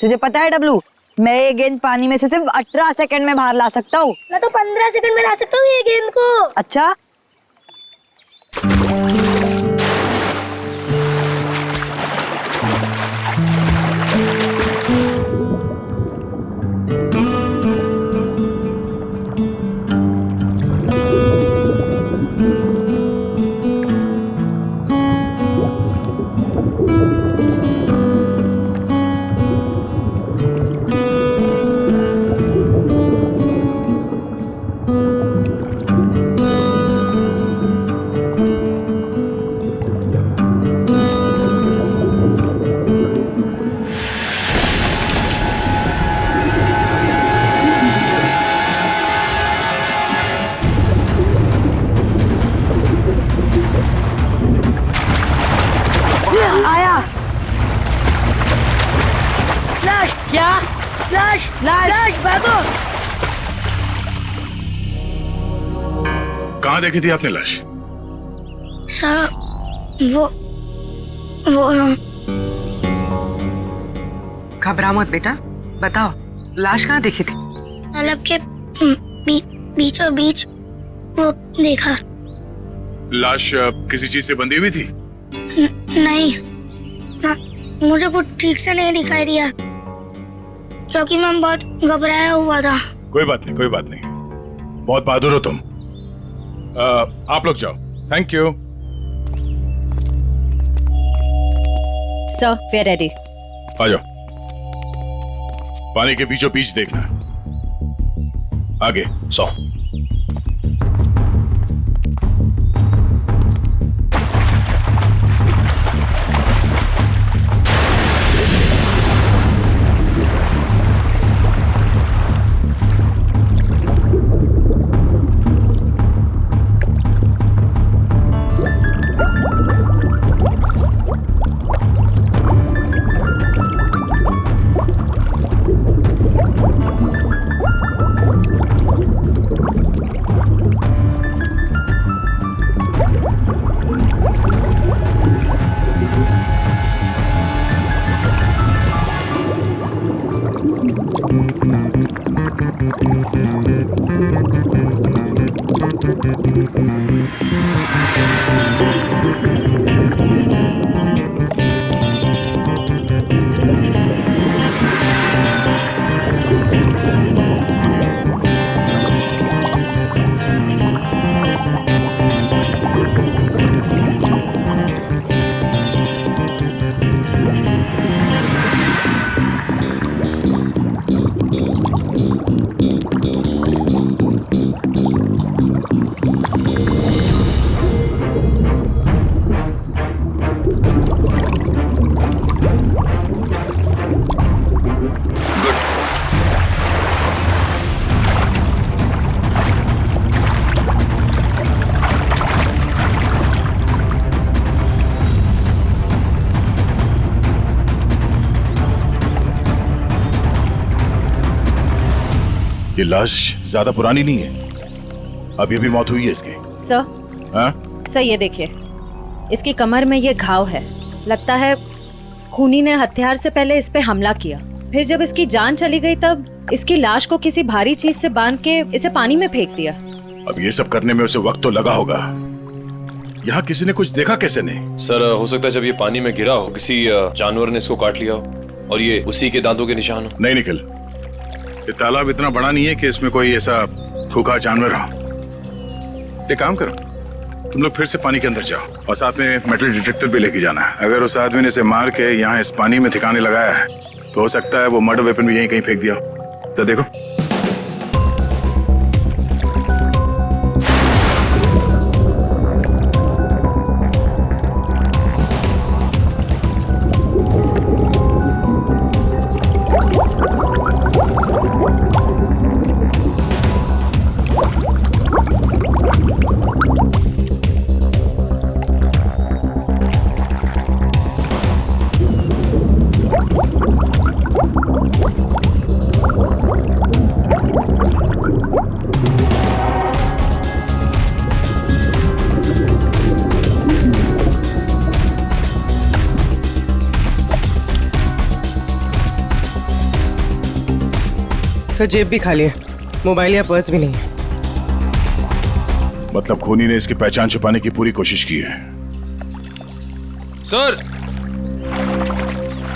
तुझे पता है डब्लू, मैं ये गेंद पानी में से सिर्फ 18 सेकंड में बाहर ला सकता हूँ। मैं तो 15 सेकंड में ला सकता हूँ ये गेंद को। अच्छा, आया। लाश क्या? लाश लाश। लाश भागो। कहाँ देखी थी आपने लाश? साहब वो घबरा मत बेटा, बताओ लाश कहाँ देखी थी? तालाब के बीचों बीच वो देखा। लाश किसी चीज से बंधी हुई थी? नहीं ना, मुझे कुछ ठीक से नहीं दिखाई दिया क्योंकि मैं बहुत घबराया हुआ था। कोई बात नहीं, कोई बात नहीं, बहुत बहादुर हो तुम। आप लोग जाओ। Thank you sir, we are ready. आ जाओ। पानी के बीचों बीच देखना। आगे 100। ये लाश ज्यादा पुरानी नहीं है, अभी अभी मौत हुई है इसकी। सर, हाँ? सर ये देखिए, इसकी कमर में ये घाव है। लगता है खूनी ने हथियार से पहले इस पे हमला किया, फिर जब इसकी जान चली गई तब इसकी लाश को किसी भारी चीज से बांध के इसे पानी में फेंक दिया। अब ये सब करने में उसे वक्त तो लगा होगा। यहाँ किसी ने कुछ देखा कैसे नहीं? सर हो सकता है जब ये पानी में गिरा हो किसी जानवर ने इसको काट लिया हो और ये उसी के दांतों के निशान हो। नहीं निखिल, ये तालाब इतना बड़ा नहीं है कि इसमें कोई ऐसा खूंखार जानवर हो। एक काम करो, तुम लोग फिर से पानी के अंदर जाओ और साथ में मेटल डिटेक्टर भी लेके जाना है। अगर उस आदमी ने इसे मार के यहाँ इस पानी में ठिकाने लगाया है तो हो सकता है वो मर्डर वेपन भी यहीं कहीं फेंक दिया हो। तो देखो। सर जेब भी खाली है, मोबाइल या पर्स भी नहीं है। मतलब खूनी ने इसकी पहचान छुपाने की पूरी कोशिश की है। सर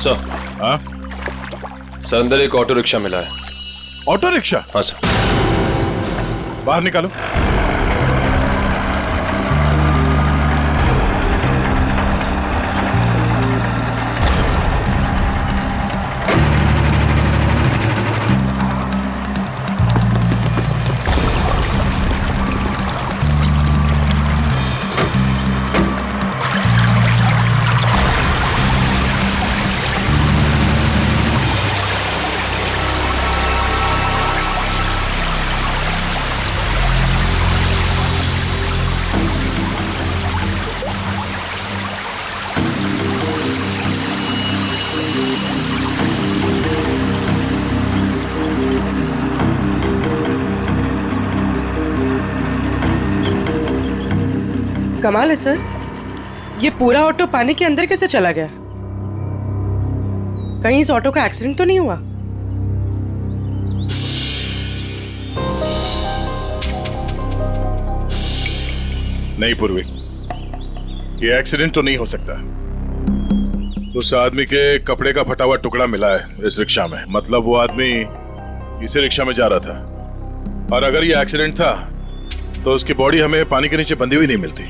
सर हाँ, सर अंदर एक ऑटो रिक्शा मिला है। Auto rickshaw? हाँ सर। बाहर निकालो। कमाल है सर, ये पूरा ऑटो पानी के अंदर कैसे चला गया? कहीं इस ऑटो का एक्सीडेंट तो नहीं हुआ? नहीं पूर्वी, ये एक्सीडेंट तो नहीं हो सकता। उस आदमी के कपड़े का फटा हुआ टुकड़ा मिला है इस रिक्शा में। मतलब वो आदमी इसी रिक्शा में जा रहा था, और अगर ये एक्सीडेंट था तो उसकी बॉडी हमें पानी के नीचे बंधी हुई नहीं मिलती।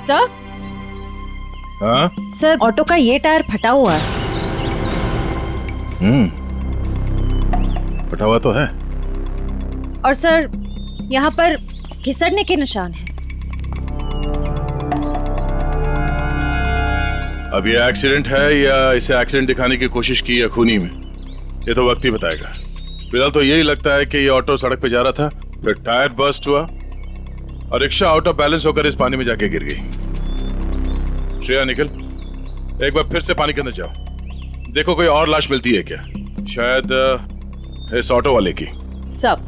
सर, हाँ सर ऑटो का ये टायर फटा हुआ है। फटा हुआ तो है। और सर यहाँ पर घिसड़ने के निशान हैं। अब ये एक्सीडेंट है या इसे एक्सीडेंट दिखाने की कोशिश की है खूनी में, ये तो वक्त ही बताएगा। फिलहाल तो यही लगता है कि ये ऑटो सड़क पे जा रहा था, फिर टायर बर्स्ट हुआ और रिक्शा आउट ऑफ बैलेंस होकर इस पानी में जाके गिर गई। श्रेया निकल, एक बार फिर से पानी के अंदर जाओ, देखो कोई और लाश मिलती है क्या, शायद इस ऑटो वाले की। सब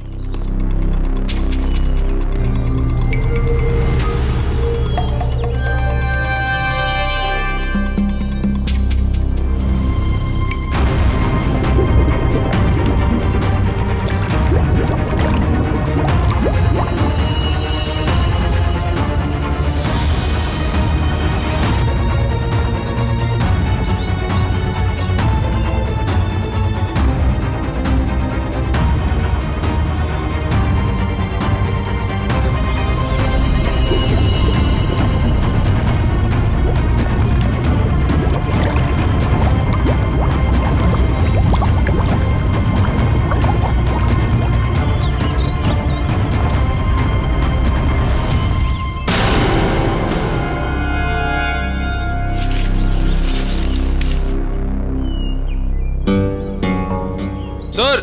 सर।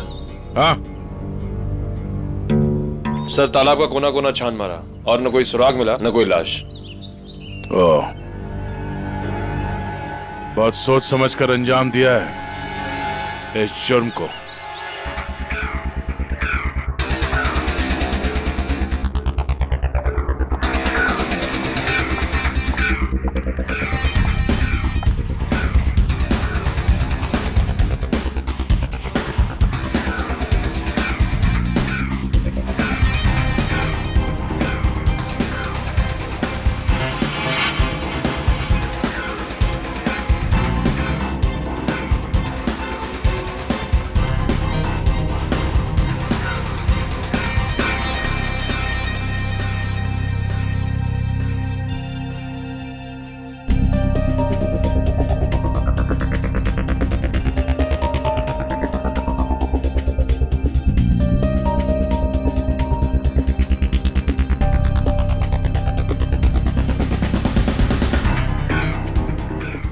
हाँ सर तालाब का कोना कोना छान मारा और न कोई सुराग मिला न कोई लाश। ओह, बहुत सोच समझ कर अंजाम दिया है इस जुर्म को।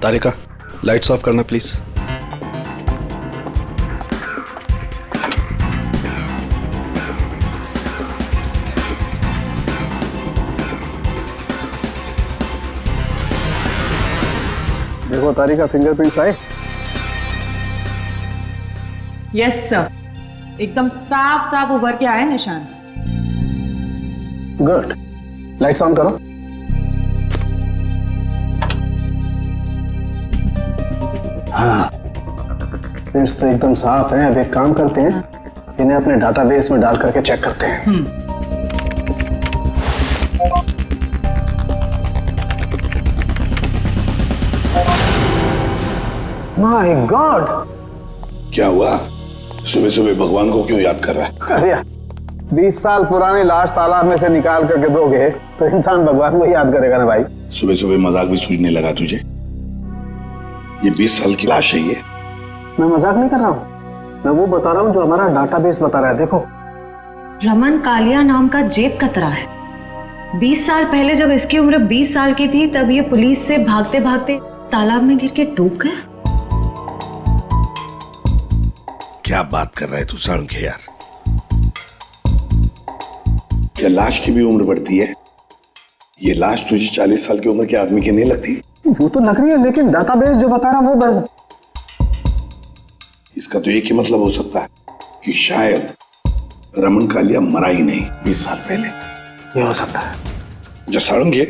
तारिका, लाइट्स ऑफ करना प्लीज। देखो तारिका, फिंगरप्रिंट्स आए। यस सर, एकदम साफ साफ उभर के आए निशान। गुड, लाइट्स ऑन करो। हाँ, फिंगरप्रिंट्स तो एकदम साफ हैं। अब एक काम करते हैं, इन्हें अपने डाटाबेस में डाल करके चेक करते हैं। My God! क्या हुआ? सुबह सुबह भगवान को क्यों याद कर रहा है? अरे 20 साल पुरानी लाश तालाब में से निकाल करके दोगे तो इंसान भगवान को याद करेगा ना भाई। सुबह सुबह मजाक भी सूझने लगा तुझे? ये 20 साल की लाश है ये। मैं मजाक नहीं कर रहा हूँ, मैं वो बता रहा हूँ जो हमारा डाटाबेस बता रहा है। देखो, रमन कालिया नाम का जेब कतरा है। 20 साल पहले जब इसकी उम्र 20 साल की थी तब ये पुलिस से भागते भागते तालाब में गिर के डूब गए। क्या बात कर रहा है तू साळुंखे यार? क्या लाश की भी उम्र बढ़ती है? ये लाश तुझे 40 साल की उम्र के आदमी की नहीं लगती? वो तो लग रही है, लेकिन डाटाबेस जो बता रहा है वो इसका तो एक ही मतलब हो सकता है कि शायद रमन कालिया मरा ही नहीं 20 साल पहले। ये हो सकता है। जो साळुंखे,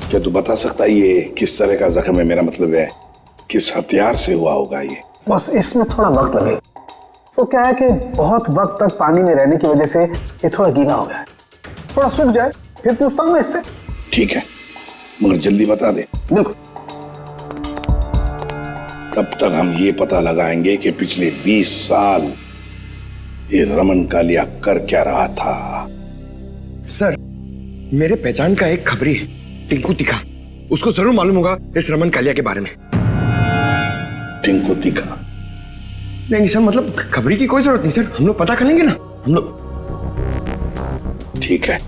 क्या तू बता सकता है ये किस तरह का जख्म है? मेरा मतलब है किस हथियार से हुआ होगा ये? बस इसमें थोड़ा वक्त लगेगा। तो क्या है कि बहुत वक्त तक पानी में रहने की वजह से ये थोड़ा गीला हो गया है। थोड़ा सूख जाए फिर पूछता हूँ मैं इससे। ठीक है, मगर जल्दी बता दे। बिल्कुल। तब तक हम ये पता लगाएंगे कि पिछले 20 साल ये रमन कालिया कर क्या रहा था। सर, मेरे पहचान का एक खबरी है, टिंकू तिखा। उसको जरूर मालूम होगा इस रमन कालिया के बारे में। टिंकू तिखा? नहीं सर, मतलब खबरी की कोई जरूरत नहीं सर, हम लोग पता कर लेंगे ना हम लोग। ठीक है,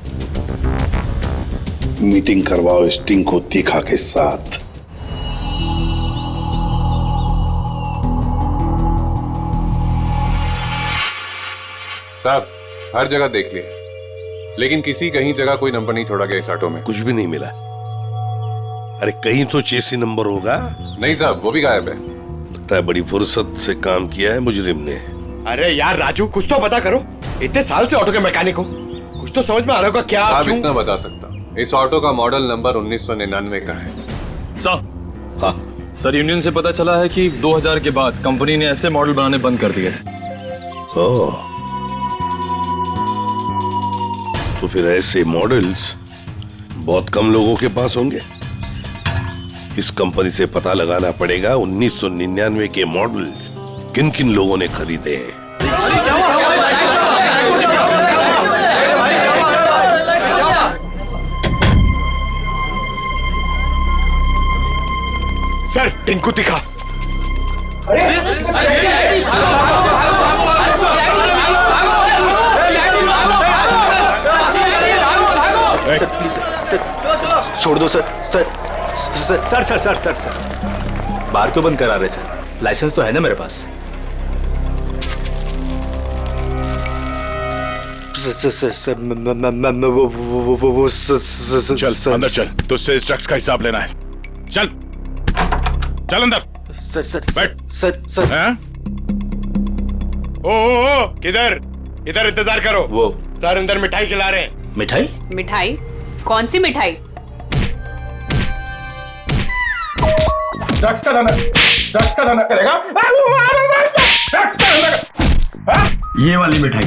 मीटिंग करवाओ इस टिंकू तिखा के साथ। साहब, हर जगह देख लिए, लेकिन किसी कहीं जगह कोई नंबर नहीं छोड़ा गया इस ऑटो में। कुछ भी नहीं मिला। अरे कहीं तो चेसी नंबर होगा। नहीं साहब, वो भी गायब है। लगता है बड़ी फुर्सत से काम किया है मुजरिम ने। अरे यार राजू, कुछ तो पता करो। इतने साल से ऑटो के मैकेनिक हो, कुछ तो समझ में आ रहा होगा। क्या आप क्यों? इतना बता सकता, इस ऑटो का मॉडल नंबर 1999 का है। साहब, हाँ सर, यूनियन से पता चला है कि 2000 के बाद कंपनी ने ऐसे मॉडल बनाने बंद कर दिए। ओह, तो फिर ऐसे मॉडल्स बहुत कम लोगों के पास होंगे। इस कंपनी से पता लगाना पड़ेगा 1999 के मॉडल किन किन लोगों ने खरीदे हैं। सर, टिंकू तिखा। छोड़ दो सर। सर बार क्यों बंद करा रहे सर? लाइसेंस तो है ना मेरे पास। सर चल अंदर चल, तुझसे इस ड्रग्स का हिसाब लेना है। चल चल अंदर। सर बैठ। सर हैं? ओ, किधर? इधर इंतजार करो। वो सर अंदर मिठाई खिला रहे हैं। मिठाई? मिठाई? कौन सी मिठाई? ड्रग्स का धंधा करेगा? ड्रग्स का धंधा। ये वाली मिठाई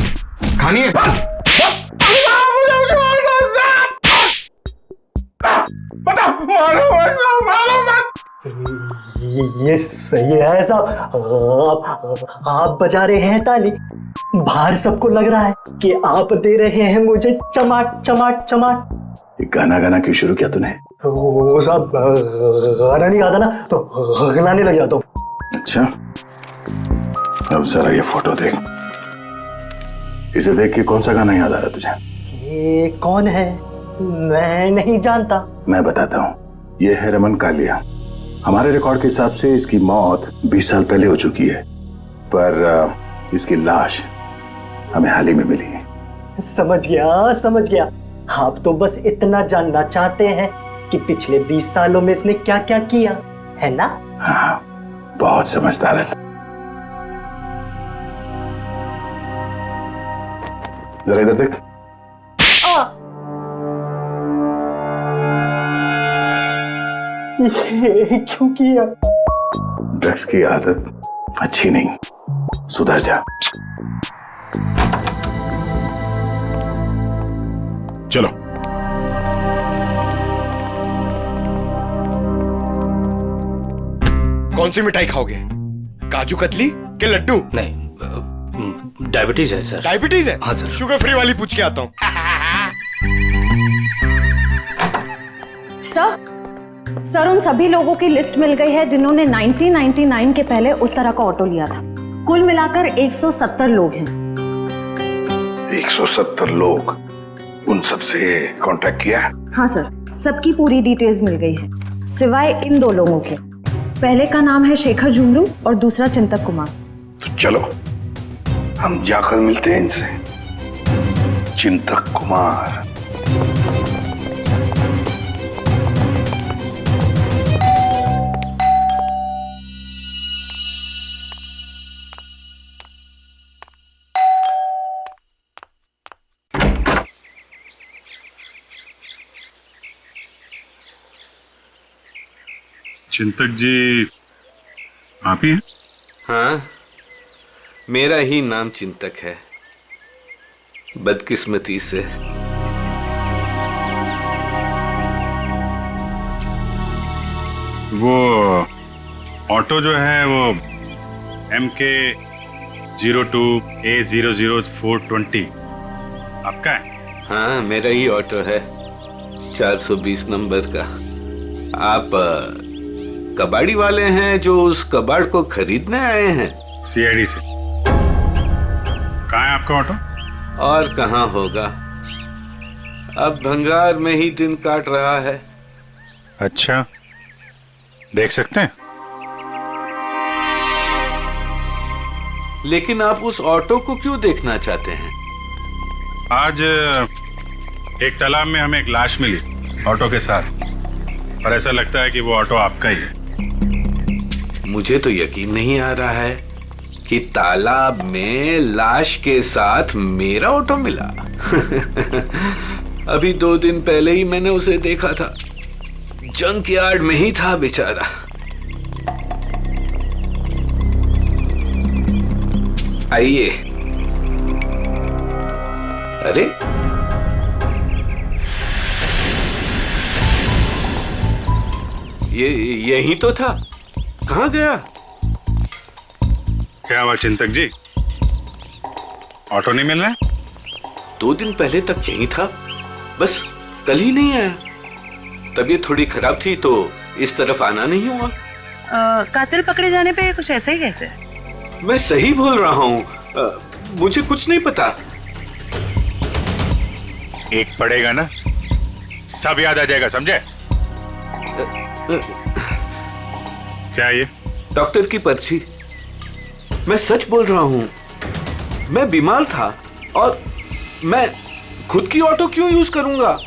खानी है? ये सही है साहब। आप बजा रहे हैं ताली, बाहर सबको लग रहा है कि आप दे रहे हैं मुझे चमाट चमाट चमाट। गाना क्यों शुरू किया तूने? वो साहब गाना नहीं आता ना तो गाने लग जाता हूँ। अच्छा, अब जरा ये फोटो देख। इसे देख के कौन सा गाना याद आ रहा तुझे? ये कौन है? मैं नहीं जानता। मैं बताता हूँ, ये है रमन कालिया। हमारे रिकॉर्ड के हिसाब से इसकी मौत 20 साल पहले हो चुकी है, पर इसकी लाश हमें हाल ही में मिली है। समझ गया। आप तो बस इतना जानना चाहते हैं कि पिछले 20 सालों में इसने क्या क्या किया, है ना? हाँ, बहुत समझदार है। जरा इधर देख। ये क्यों किया? ड्रग्स की आदत अच्छी नहीं, सुधर जा। चलो। कौन सी मिठाई खाओगे? काजू कतली के लड्डू? नहीं, डायबिटीज है सर। डायबिटीज है? हाँ सर। शुगर फ्री वाली पूछ के आता हूँ। सर उन सभी लोगों की लिस्ट मिल गई है जिन्होंने 1999 के पहले उस तरह का ऑटो लिया था। कुल मिलाकर 170 लोग हैं। 170 लोग? उन सबसे कांटेक्ट किया? हाँ सर, सबकी पूरी डिटेल्स मिल गई है सिवाय इन 2 लोगों के। पहले का नाम है शेखर झुमरू और दूसरा चिंतक कुमार। तो चलो हम जाकर मिलते हैं इनसे। चिंतक कुमार। चिंतक जी आप ही हैं? हाँ, मेरा ही नाम चिंतक है, बदकिस्मती से। वो ऑटो जो है वो MK 02A00420 आपका है? हाँ, मेरा ही ऑटो है, 420 नंबर का। आप कबाड़ी वाले हैं जो उस कबाड़ को खरीदने आए हैं? CID से। कहाँ है आपका ऑटो? और कहाँ होगा, अब भंगार में ही दिन काट रहा है। अच्छा, देख सकते हैं? लेकिन आप उस ऑटो को क्यों देखना चाहते हैं? आज एक तालाब में हमें एक लाश मिली ऑटो के साथ, और ऐसा लगता है कि वो ऑटो आपका ही है। मुझे तो यकीन नहीं आ रहा है कि तालाब में लाश के साथ मेरा ऑटो मिला। अभी 2 दिन पहले ही मैंने उसे देखा था, जंक यार्ड में ही था बेचारा। आइए। अरे, ये यही तो था, कहाँ गया? क्या हुआ चिंतक जी, ऑटो नहीं मिल रहा? 2 दिन पहले तक यही था, बस कल ही नहीं आया। तबीयत थोड़ी खराब थी तो इस तरफ आना नहीं हुआ। कातिल पकड़े जाने पे कुछ ऐसा ही कहते हैं। मैं सही बोल रहा हूँ, मुझे कुछ नहीं पता। एक पड़ेगा ना, सब याद आ जाएगा, समझे? क्या ये? डॉक्टर की पर्ची। मैं सच बोल रहा हूँ, मैं बीमार था और मैं खुद की ऑटो क्यों यूज करूंगा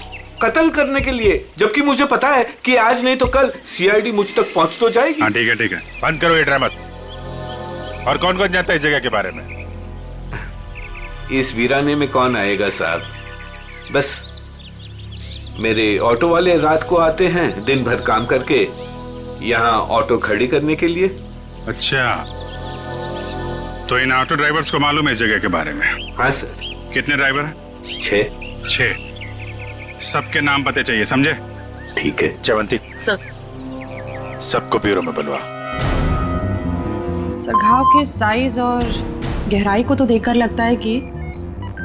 कत्ल करने के लिए, जबकि मुझे पता है कि आज नहीं तो कल CID मुझ तक पहुंच तो जाएगी। हाँ ठीक है, बंद करो ये ड्रामा। और कौन कौन जानता है इस जगह के बारे में? इस वीराने में कौन आएगा साहब, बस मेरे ऑटो वाले रात को आते हैं दिन भर काम करके यहाँ ऑटो खड़ी करने के लिए। अच्छा, तो इन ऑटो ड्राइवर्स को मालूम है इस जगह के बारे में? हाँ सर। कितने ड्राइवर हैं? 6। सबके नाम पते चाहिए, समझे? ठीक है। चवंती सर। सबको ब्यूरो में बुलवा। सर, घाव के साइज और गहराई को तो देखकर लगता है कि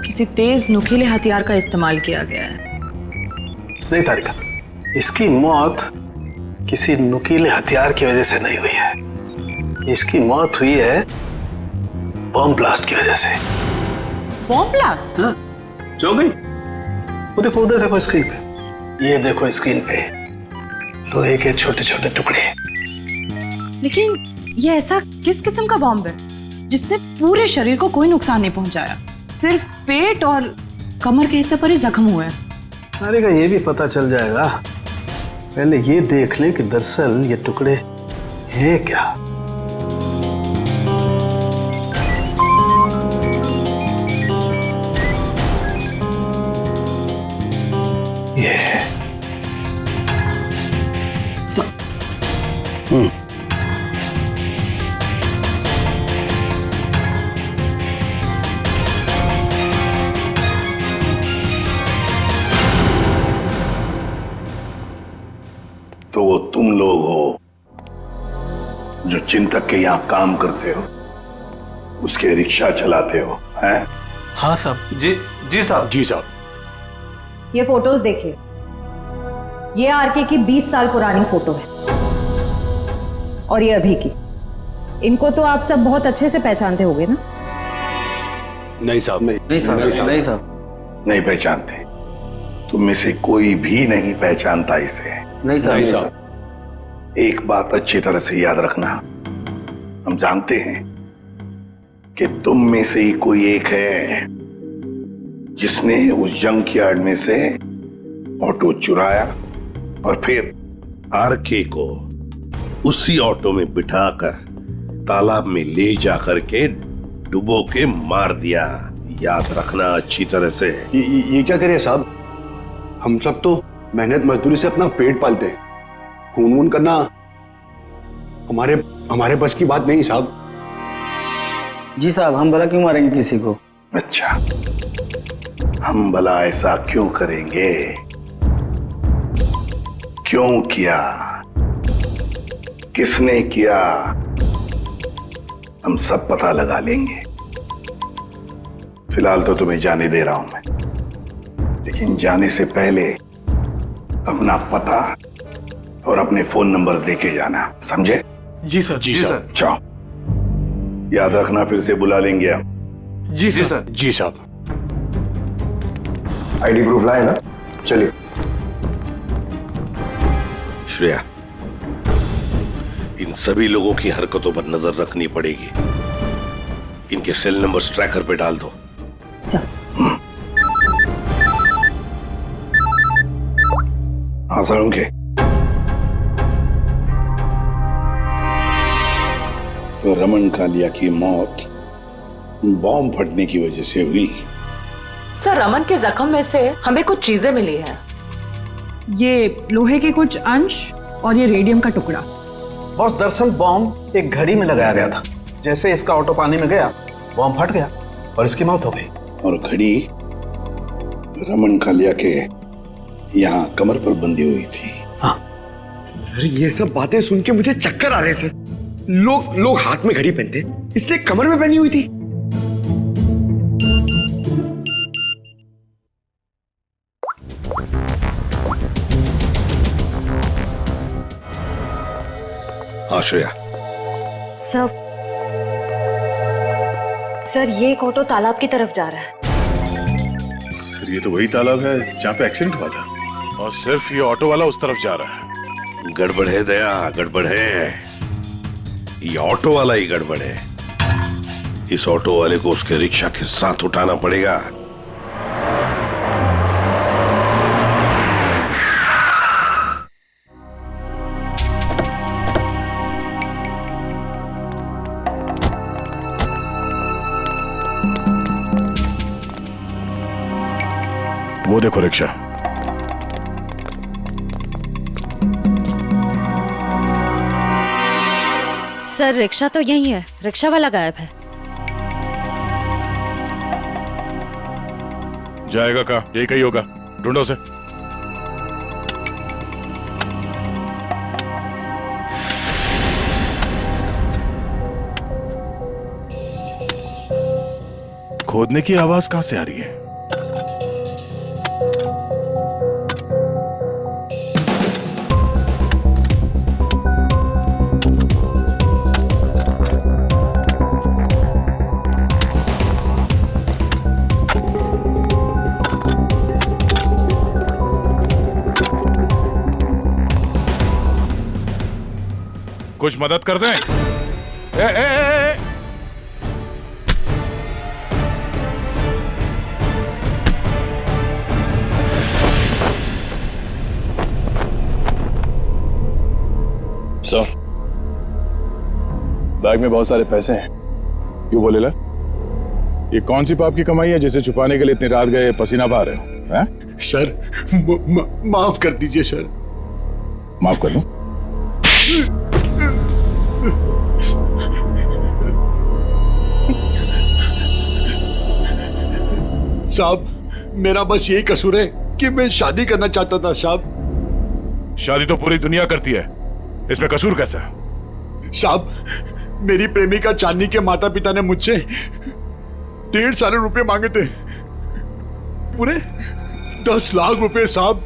किसी तेज नुकीले हथियार का इस्तेमाल किया गया है। नहीं तारिका, इसकी मौत किसी नुकीले हथियार की वजह से नहीं हुई है। इसकी मौत हुई है बॉम्ब ब्लास्ट की वजह से। Bomb blast? हाँ, जो गई। वो देखो, उधर देखो स्क्रीन पे, ये देखो स्क्रीन पे लोहे के छोटे छोटे टुकड़े। लेकिन ये ऐसा किस किस्म का बॉम्ब है जिसने पूरे शरीर को कोई नुकसान नहीं पहुंचाया, सिर्फ पेट और कमर के हिस्से पर ही जख्म हुए हैं? अरे का ये भी पता चल जाएगा, पहले ये देख लें कि दरअसल ये टुकड़े हैं क्या। ये तो वो तुम लोग हो जो चिंतक के यहाँ काम करते हो, उसके रिक्शा चलाते हो, हैं? हाँ साहब। जी साहब। जी साहब। ये फोटोज देखिए, ये आरके की 20 साल पुरानी फोटो है और ये अभी की। इनको तो आप सब बहुत अच्छे से पहचानते होंगे ना? नहीं साहब। नहीं साहब। नहीं पहचानते। तुम में से कोई भी नहीं पहचानता इसे। नहीं साहब। एक बात अच्छी तरह से याद रखना, हम जानते हैं कि तुम में से ही कोई एक है जिसने उस जंक यार्ड में से ऑटो चुराया और फिर आरके को उसी ऑटो में बिठाकर तालाब में ले जाकर के डुबो के मार दिया। याद रखना अच्छी तरह से। ये क्या करें साहब, हम सब तो मेहनत मजदूरी से अपना पेट पालते हैं। खून वून करना हमारे बस की बात नहीं साहब। जी साहब, हम भला क्यों मारेंगे किसी को? अच्छा, हम भला ऐसा क्यों करेंगे? क्यों किया, किसने किया, हम सब पता लगा लेंगे। फिलहाल तो तुम्हें जाने दे रहा हूं मैं, लेकिन जाने से पहले अपना पता और अपने फोन नंबर देके जाना, समझे? जी सर। जी सर। जाओ, याद रखना फिर से बुला लेंगे हम। जी सर। जी साहब। आईडी प्रूफ लाए ना? चलिए। श्रेया, इन सभी लोगों की हरकतों पर नजर रखनी पड़ेगी। इनके सेल नंबर्स ट्रैकर पे डाल दो। सर। हाँ सर, उनके तो रमन कालिया की मौत बॉम्ब फटने की वजह से हुई। सर, रमन के जख्म में से हमें कुछ चीजें मिली हैं। ये लोहे के कुछ अंश और ये रेडियम का टुकड़ा। बॉस, दरअसल बॉम्ब एक घड़ी में लगाया गया था। जैसे इसका ऑटो पानी में गया, बॉम्ब फट गया और इसकी मौत हो गई। और घड़ी रमन कालिया के यहाँ कमर पर बंधी हुई थी। हाँ सर, ये सब बातें सुन के मुझे चक्कर आ रहे हैं सर। लोग हाथ में घड़ी पहनते, इसलिए कमर में पहनी हुई थी। आश्रया। सर, ये एक ऑटो तालाब की तरफ जा रहा है। सर, ये तो वही तालाब है जहाँ पे एक्सीडेंट हुआ था। और सिर्फ ये ऑटो वाला उस तरफ जा रहा है। गड़बड़ है दया, गड़बड़ है। ये ऑटो वाला ही गड़बड़ है। इस ऑटो वाले को उसके रिक्शा के साथ उठाना पड़ेगा। वो देखो रिक्शा। सर, रिक्शा तो यही है, रिक्शा वाला गायब है। जाएगा कहाँ? यही कहीं होगा, ढूंढो उसे। खोदने की आवाज कहां से आ रही है? कुछ मदद कर दें? ए। सर, बैग में बहुत सारे पैसे हैं। क्यों बोले ला? ये कौन सी पाप की कमाई है जिसे छुपाने के लिए इतनी रात गए पसीना बहा रहे हो? हैं? सर, माफ कर दीजिए सर। माफ कर दूं? साहब, मेरा बस यही कसूर है कि मैं शादी करना चाहता था साहब। शादी तो पूरी दुनिया करती है, इसमें कसूर कैसा? साहब, मेरी प्रेमिका चांदनी के माता पिता ने मुझसे 1.5 साल रुपए मांगे थे, पूरे 10 लाख रुपए साहब।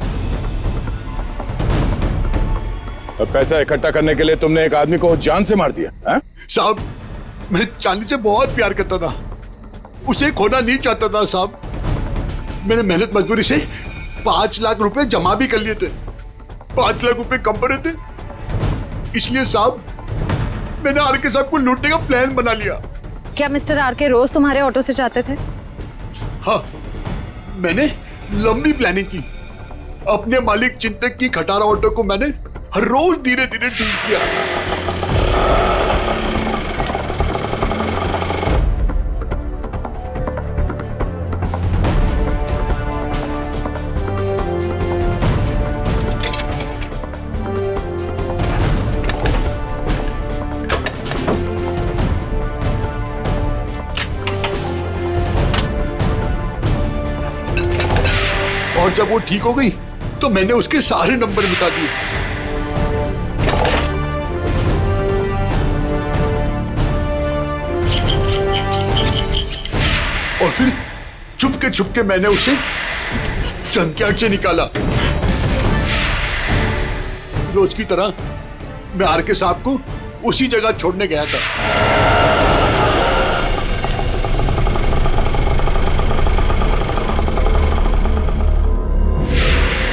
अब पैसा इकट्ठा करने के लिए तुमने एक आदमी को जान से मार दिया है? साहब, मैं चांदनी से बहुत प्यार करता था, उसे खोना नहीं चाहता था साहब। मैंने मेहनत मजदूरी से 5 लाख रुपए जमा भी कर लिए थे, 5 लाख रुपए कम पड़े थे, इसलिए साहब मैंने आरके साहब को लूटने का प्लान बना लिया। क्या मिस्टर आरके रोज तुम्हारे ऑटो से जाते थे? हाँ, मैंने लंबी प्लानिंग की। अपने मालिक चिंतक की खटारा ऑटो को मैंने हर रोज धीरे धीरे ठीक किया। और जब वो ठीक हो गई तो मैंने उसके सारे नंबर मिटा दिए। और फिर छुपके मैंने उसे जंकयार्ड से निकाला। रोज की तरह मैं आरके साहब को उसी जगह छोड़ने गया था।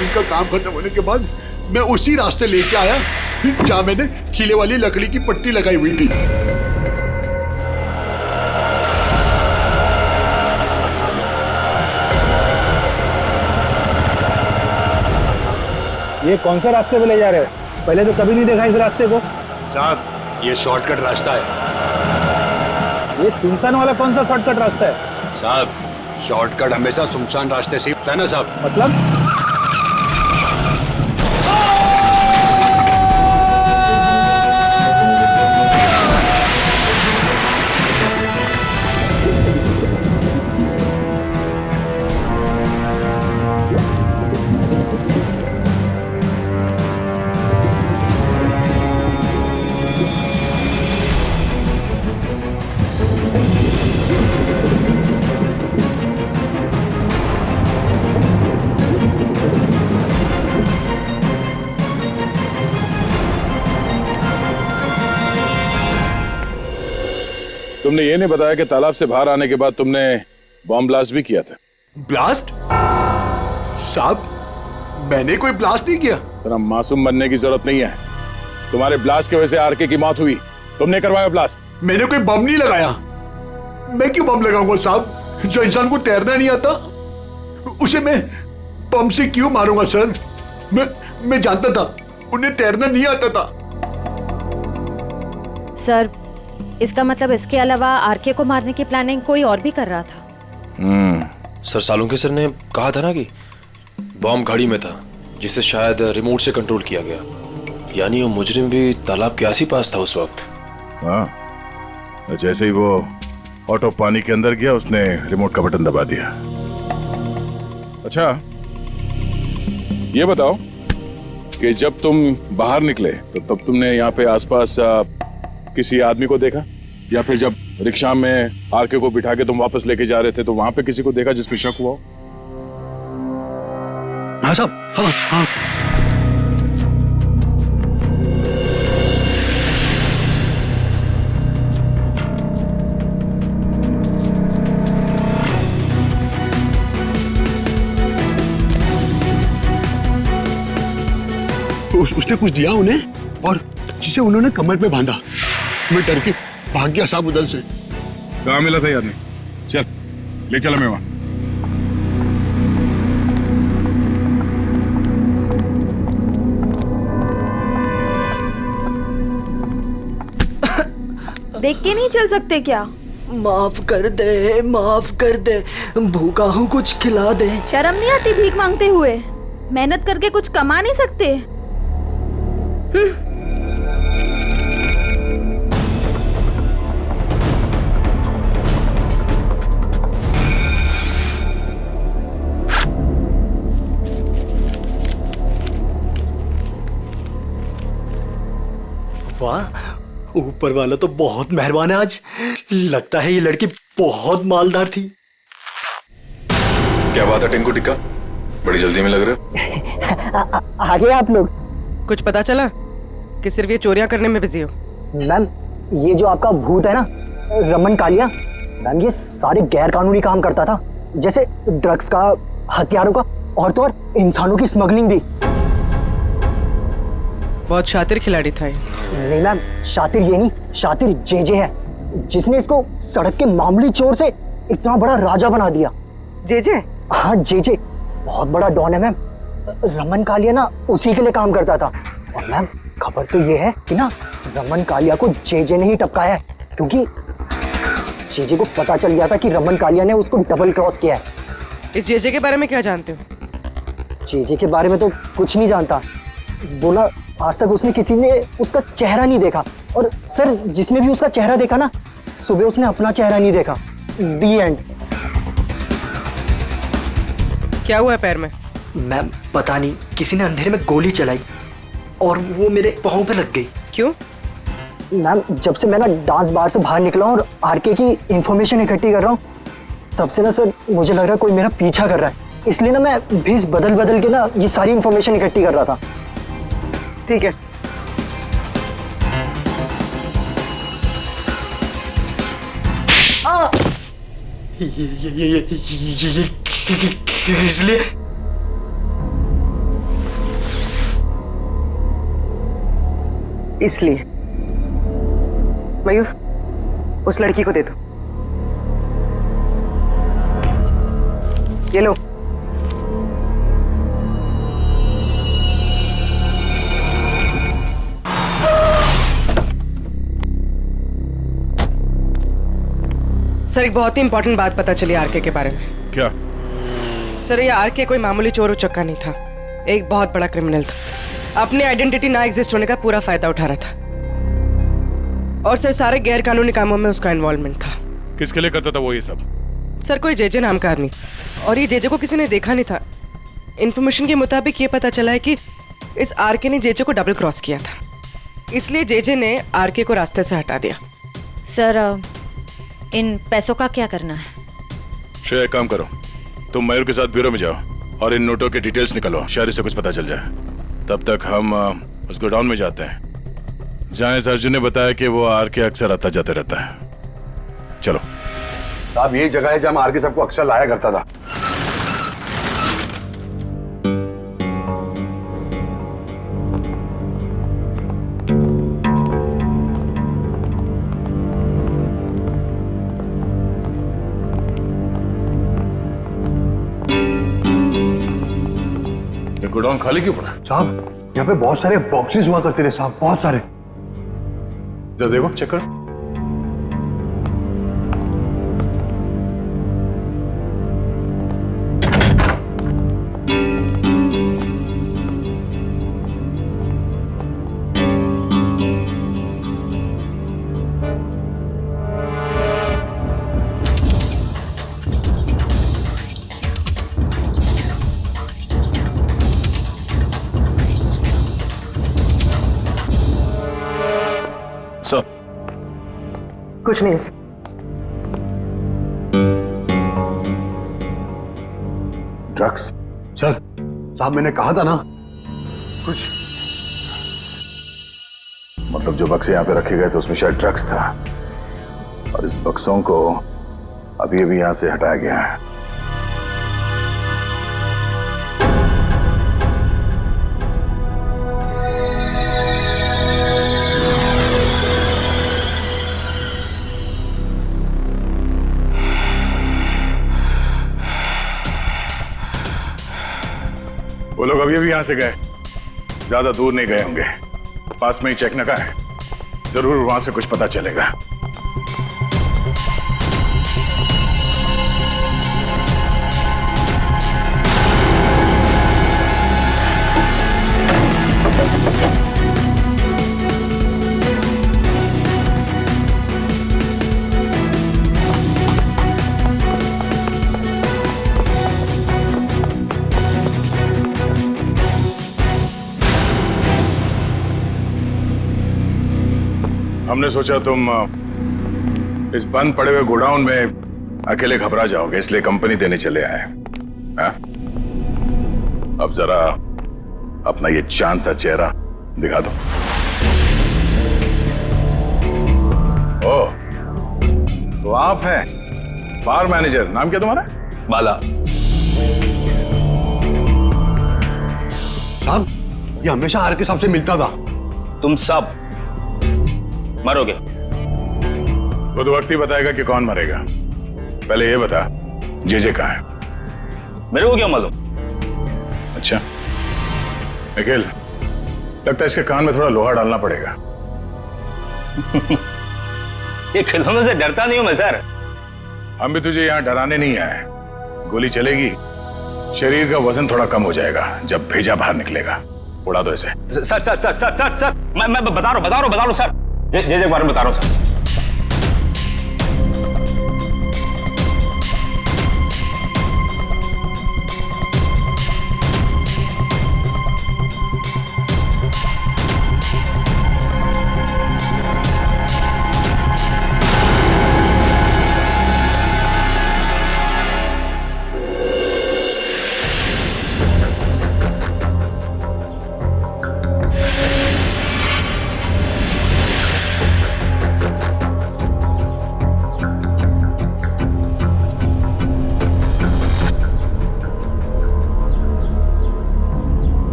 उनका काम खत्म होने के बाद मैं उसी रास्ते लेके आया जहां मैंने खीले वाली लकड़ी की पट्टी लगाई हुई थी। ये कौन सा रास्ते पे ले जा रहे हो? पहले तो कभी नहीं देखा इस रास्ते को। साहब, ये शॉर्टकट रास्ता है। ये सुनसान वाला कौन सा शॉर्टकट रास्ता है? साहब, शॉर्टकट हमेशा सुनसान रास्ते से होता है ना साहब। मतलब? तुमने ये नहीं बताया कि तालाब से बाहर आने के बाद तुमने बॉम्ब ब्लास्ट भी किया था। ब्लास्ट? साहब, मैंने कोई ब्लास्ट नहीं किया। तेरा मासूम बनने की जरूरत नहीं है। तुम्हारे ब्लास्ट की वजह से आरके की मौत हुई, तुमने करवाया ब्लास्ट। मैंने कोई बम नहीं लगाया। मैं क्यों बम लगाऊंगा साहब? जो इंसान को तैरना नहीं आता उसे मैं बम से क्यों मारूंगा सर? मैं जानता था उन्हें तैरना नहीं आता था। सर, इसका मतलब इसके अलावा आरके को मारने की प्लानिंग कोई और भी कर रहा था। सर, सालुंके सर ने कहा था ना कि बॉम्ब गाड़ी में था, जिसे शायद रिमोट से कंट्रोल किया गया। यानी वो मुजरिम भी तालाब के आस-पास था उस वक्त। हाँ, जैसे ही वो ऑटो पानी के अंदर गया उसने रिमोट का बटन दबा दिया। अच्छा, ये बताओ कि जब तुम बाहर निकले तो तब तुमने यहाँ पे आसपास किसी आदमी को देखा, या फिर जब रिक्शा में आरके को बिठा के तुम वापस लेके जा रहे थे तो वहां पे किसी को देखा जिस पे शक हुआ हो? हाँ साहब, हाँ हाँ। उसने कुछ दिया उन्हें और जिसे उन्होंने कमर पे बांधा। मैं डर के भाग गया साहब उधर से। कहाँ मिला था ये आदमी? चल ले चला मैं वहां। देख के नहीं चल सकते क्या? माफ कर दे, माफ कर दे, भूखा हूँ, कुछ खिला दे। शर्म नहीं आती भीख मांगते हुए? मेहनत करके कुछ कमा नहीं सकते? वाह, ऊपर वाला तो बहुत मेहरबान है आज। लगता है ये लड़की बहुत मालदार थी। क्या बात है टिंकू टिक्का, बड़ी जल्दी में लग रहे हो। आगे आप लोग। कुछ पता चला कि सिर्फ ये चोरियां करने में बिजी हो? मैम, ये जो आपका भूत है ना, रमन कालिया, मैम ये सारे गैर कानूनी काम करता था, जैसे ड्रग्स का, हथियारों का, और तो और इंसानों की स्मगलिंग भी। बहुत शातिर खिलाड़ी था ये। नहीं मैम, शातिर ये नहीं, शातिर जेजे है, जिसने इसको सड़क के मामूली चोर से इतना बड़ा राजा बना दिया। जेजे? हाँ जेजे, बहुत बड़ा डॉन है मैम। रमन कालिया ना उसी के लिए काम करता था। और मैम खबर तो ये है कि ना रमन कालिया को जेजे ने ही टपकाया है, क्योंकि जेजे को पता चल गया था कि रमन कालिया ने उसको डबल क्रॉस किया है। इस जेजे के बारे में क्या जानते हो? जेजे के बारे में तो कुछ नहीं जानता। बोला आज तक उसने किसी ने उसका चेहरा नहीं देखा, और सर जिसने भी उसका चेहरा देखा ना, सुबह उसने अपना चेहरा नहीं देखा। दी एंड। क्या हुआ पैर में? मैम पता नहीं, किसी ने अंधेरे में गोली चलाई और वो मेरे पाँव पे लग गई। क्यों? मैम जब से मैं ना डांस बार से बाहर निकला हूँ और आरके की इंफॉर्मेशन इकट्ठी कर रहा हूँ, तब से ना सर मुझे लग रहा है कोई मेरा पीछा कर रहा है। इसलिए ना मैं भेस बदल बदल के ना ये सारी इंफॉर्मेशन इकट्ठी कर रहा था। ठीक है। इसलिए इसलिए मयूर, उस लड़की को दे दो। ये लो। सर एक बहुत ही इंपॉर्टेंट बात पता चली आरके के बारे में। क्या? सर ये आरके कोई मामूली चोर उचक्का नहीं था, एक बहुत बड़ा क्रिमिनल था। अपनी आइडेंटिटी ना एग्जिस्ट होने का पूरा फायदा उठा रहा था, और सर सारे गैर कानूनी कामों में उसका इन्वॉल्वमेंट था। किसके लिए करता था वो ये सब? सर कोई जेजे नाम का आदमी, और ये जेजे को किसी ने देखा नहीं था। इन्फॉर्मेशन के मुताबिक ये पता चला है कि इस आरके ने जेजे को डबल क्रॉस किया था, इसलिए जेजे ने आरके को रास्ते से हटा दिया। सर इन पैसों का क्या करना है? श्रेया एक काम करो, तुम मयूर के साथ ब्यूरो में जाओ और इन नोटों के डिटेल्स निकालो, शायद इससे कुछ पता चल जाए। तब तक हम उस गोडाउन में जाते हैं जहाँ इस अर्जुन ने बताया कि वो आरके अक्सर आता जाते रहता है। चलो। साहब यही जगह है जहाँ आरके सबको अक्सर लाया करता था। गोडाउन खाली क्यों पड़ा? साहब यहाँ पे बहुत सारे बॉक्सेस हुआ करते थे साहब, बहुत सारे। जरा देखो, चेक करो। कुछ नहीं। ड्रग्स? सर साहब मैंने कहा था ना कुछ। मतलब जो बक्से यहाँ पे रखे गए थे उसमें शायद ड्रग्स था, और इस बक्सों को अभी अभी यहाँ से हटाया गया है। वो लोग अभी अभी यहां से गए, ज्यादा दूर नहीं गए होंगे, पास में ही चेक नाका है, जरूर वहां से कुछ पता चलेगा। हमने सोचा तुम इस बंद पड़े हुए गोडाउन में अकेले घबरा जाओगे, इसलिए कंपनी देने चले आए। हाँ? अब जरा अपना ये चांद सा चेहरा दिखा दो। ओह, तो आप हैं बार मैनेजर, नाम क्या तुम्हारा? बाला। साहब, ये हमेशा आर के साहब से मिलता था। तुम सब मरोगे। वो तो वक्त ही बताएगा कि कौन मरेगा। पहले ये बता, जेजे कहाँ है? मेरे को क्या मालूम? अच्छा निखिल, लगता है इसके कान में थोड़ा लोहा डालना पड़ेगा। ये खिलौनों से डरता नहीं हूं मैं सर। हम भी तुझे यहाँ डराने नहीं आए। गोली चलेगी, शरीर का वजन थोड़ा कम हो जाएगा जब भेजा बाहर निकलेगा। उड़ा दो इसे। Sir sir sir sir sir sir मैं बता रहा हूँ सर। जेजे के बारे में बता रहा हूँ सर।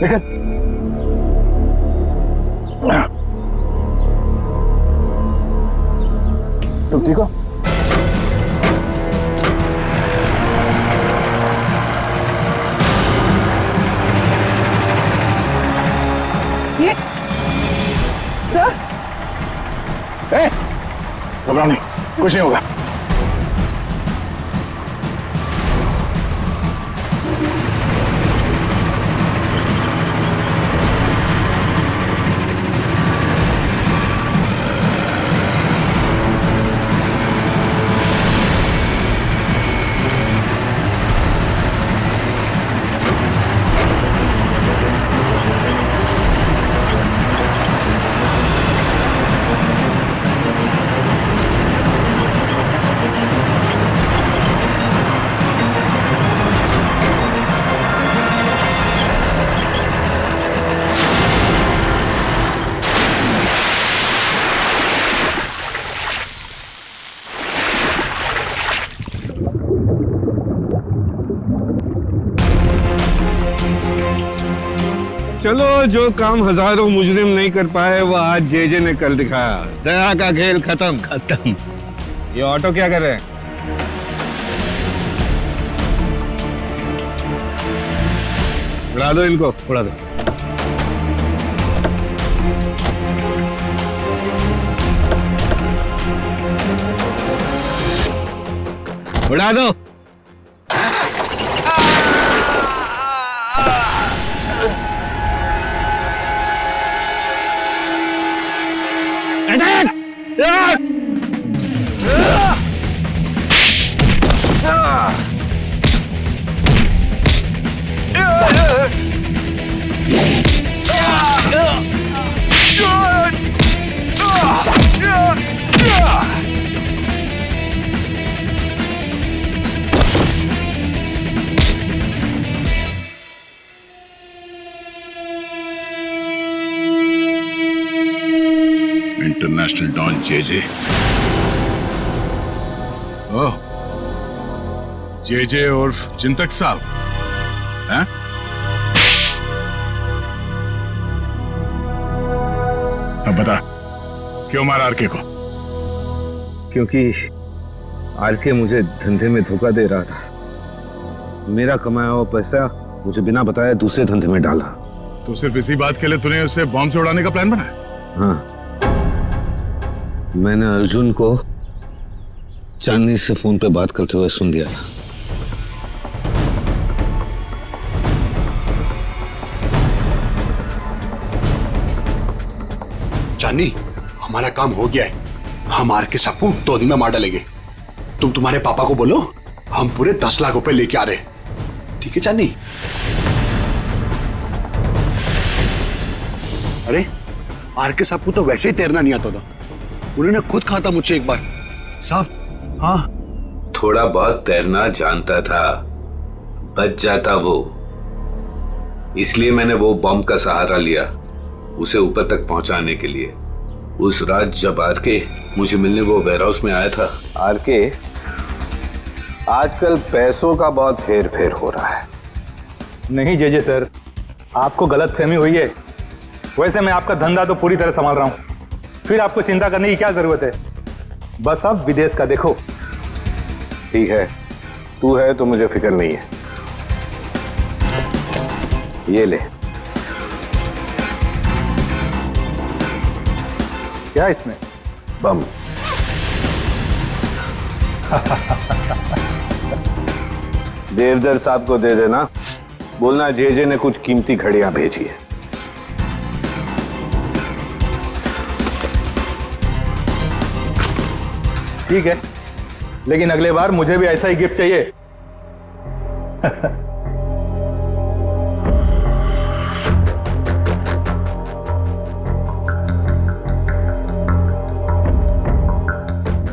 निकल। तुम ठीक हो? ये सर, घबराओ नहीं, कुछ नहीं होगा। चलो, जो काम हजारों मुजरिम नहीं कर पाए वो आज जेजे ने कर दिखाया। दया का खेल खत्म। ये ऑटो क्या कर रहे हैं? उड़ा दो इनको, उड़ा दो। उड़ा दो। International don JJ. Oh, JJ उर्फ चिंतक साहब हैं? अब बता, क्यों मारा आरके को? क्योंकि आरके मुझे धंधे में धोखा दे रहा था। मेरा कमाया हुआ पैसा मुझे बिना बताए दूसरे धंधे में डाला। तो सिर्फ इसी बात के लिए तूने उसे बॉम्ब से उड़ाने का प्लान बनाया? हाँ, मैंने अर्जुन को चांदनी से फोन पे बात करते हुए सुन लिया था। चांदनी, हमारा काम हो गया है। हम आर के सबको 2 दिन में मार डालेंगे। तुम तुम्हारे पापा को बोलो हम पूरे 10 लाख रुपए लेके आ रहे। ठीक है चांदनी? अरे आर के साहब को तो वैसे ही तैरना नहीं आता था, उन्होंने खुद कहा था मुझसे एक बार। साहब हाँ, थोड़ा बहुत तैरना जानता था, बच जाता वो। इसलिए मैंने वो बॉम्ब का सहारा लिया उसे ऊपर तक पहुंचाने के लिए। उस रात जब आर के मुझे मिलने वो वेयर हाउस में आया था। आर के, आजकल पैसों का बहुत हेर फेर हो रहा है। नहीं जेजे सर, आपको गलत फहमी हुई है। वैसे मैं आपका धंधा तो पूरी तरह संभाल रहा हूं, फिर आपको चिंता करने की क्या जरूरत है। बस आप विदेश का देखो। ठीक है, तू है तो मुझे फिक्र नहीं है। ये ले। क्या इसमें? बम। देवदर साहब को दे देना, बोलना जेजे ने कुछ कीमती घड़ियां भेजी है। ठीक है, लेकिन अगले बार मुझे भी ऐसा ही गिफ्ट चाहिए।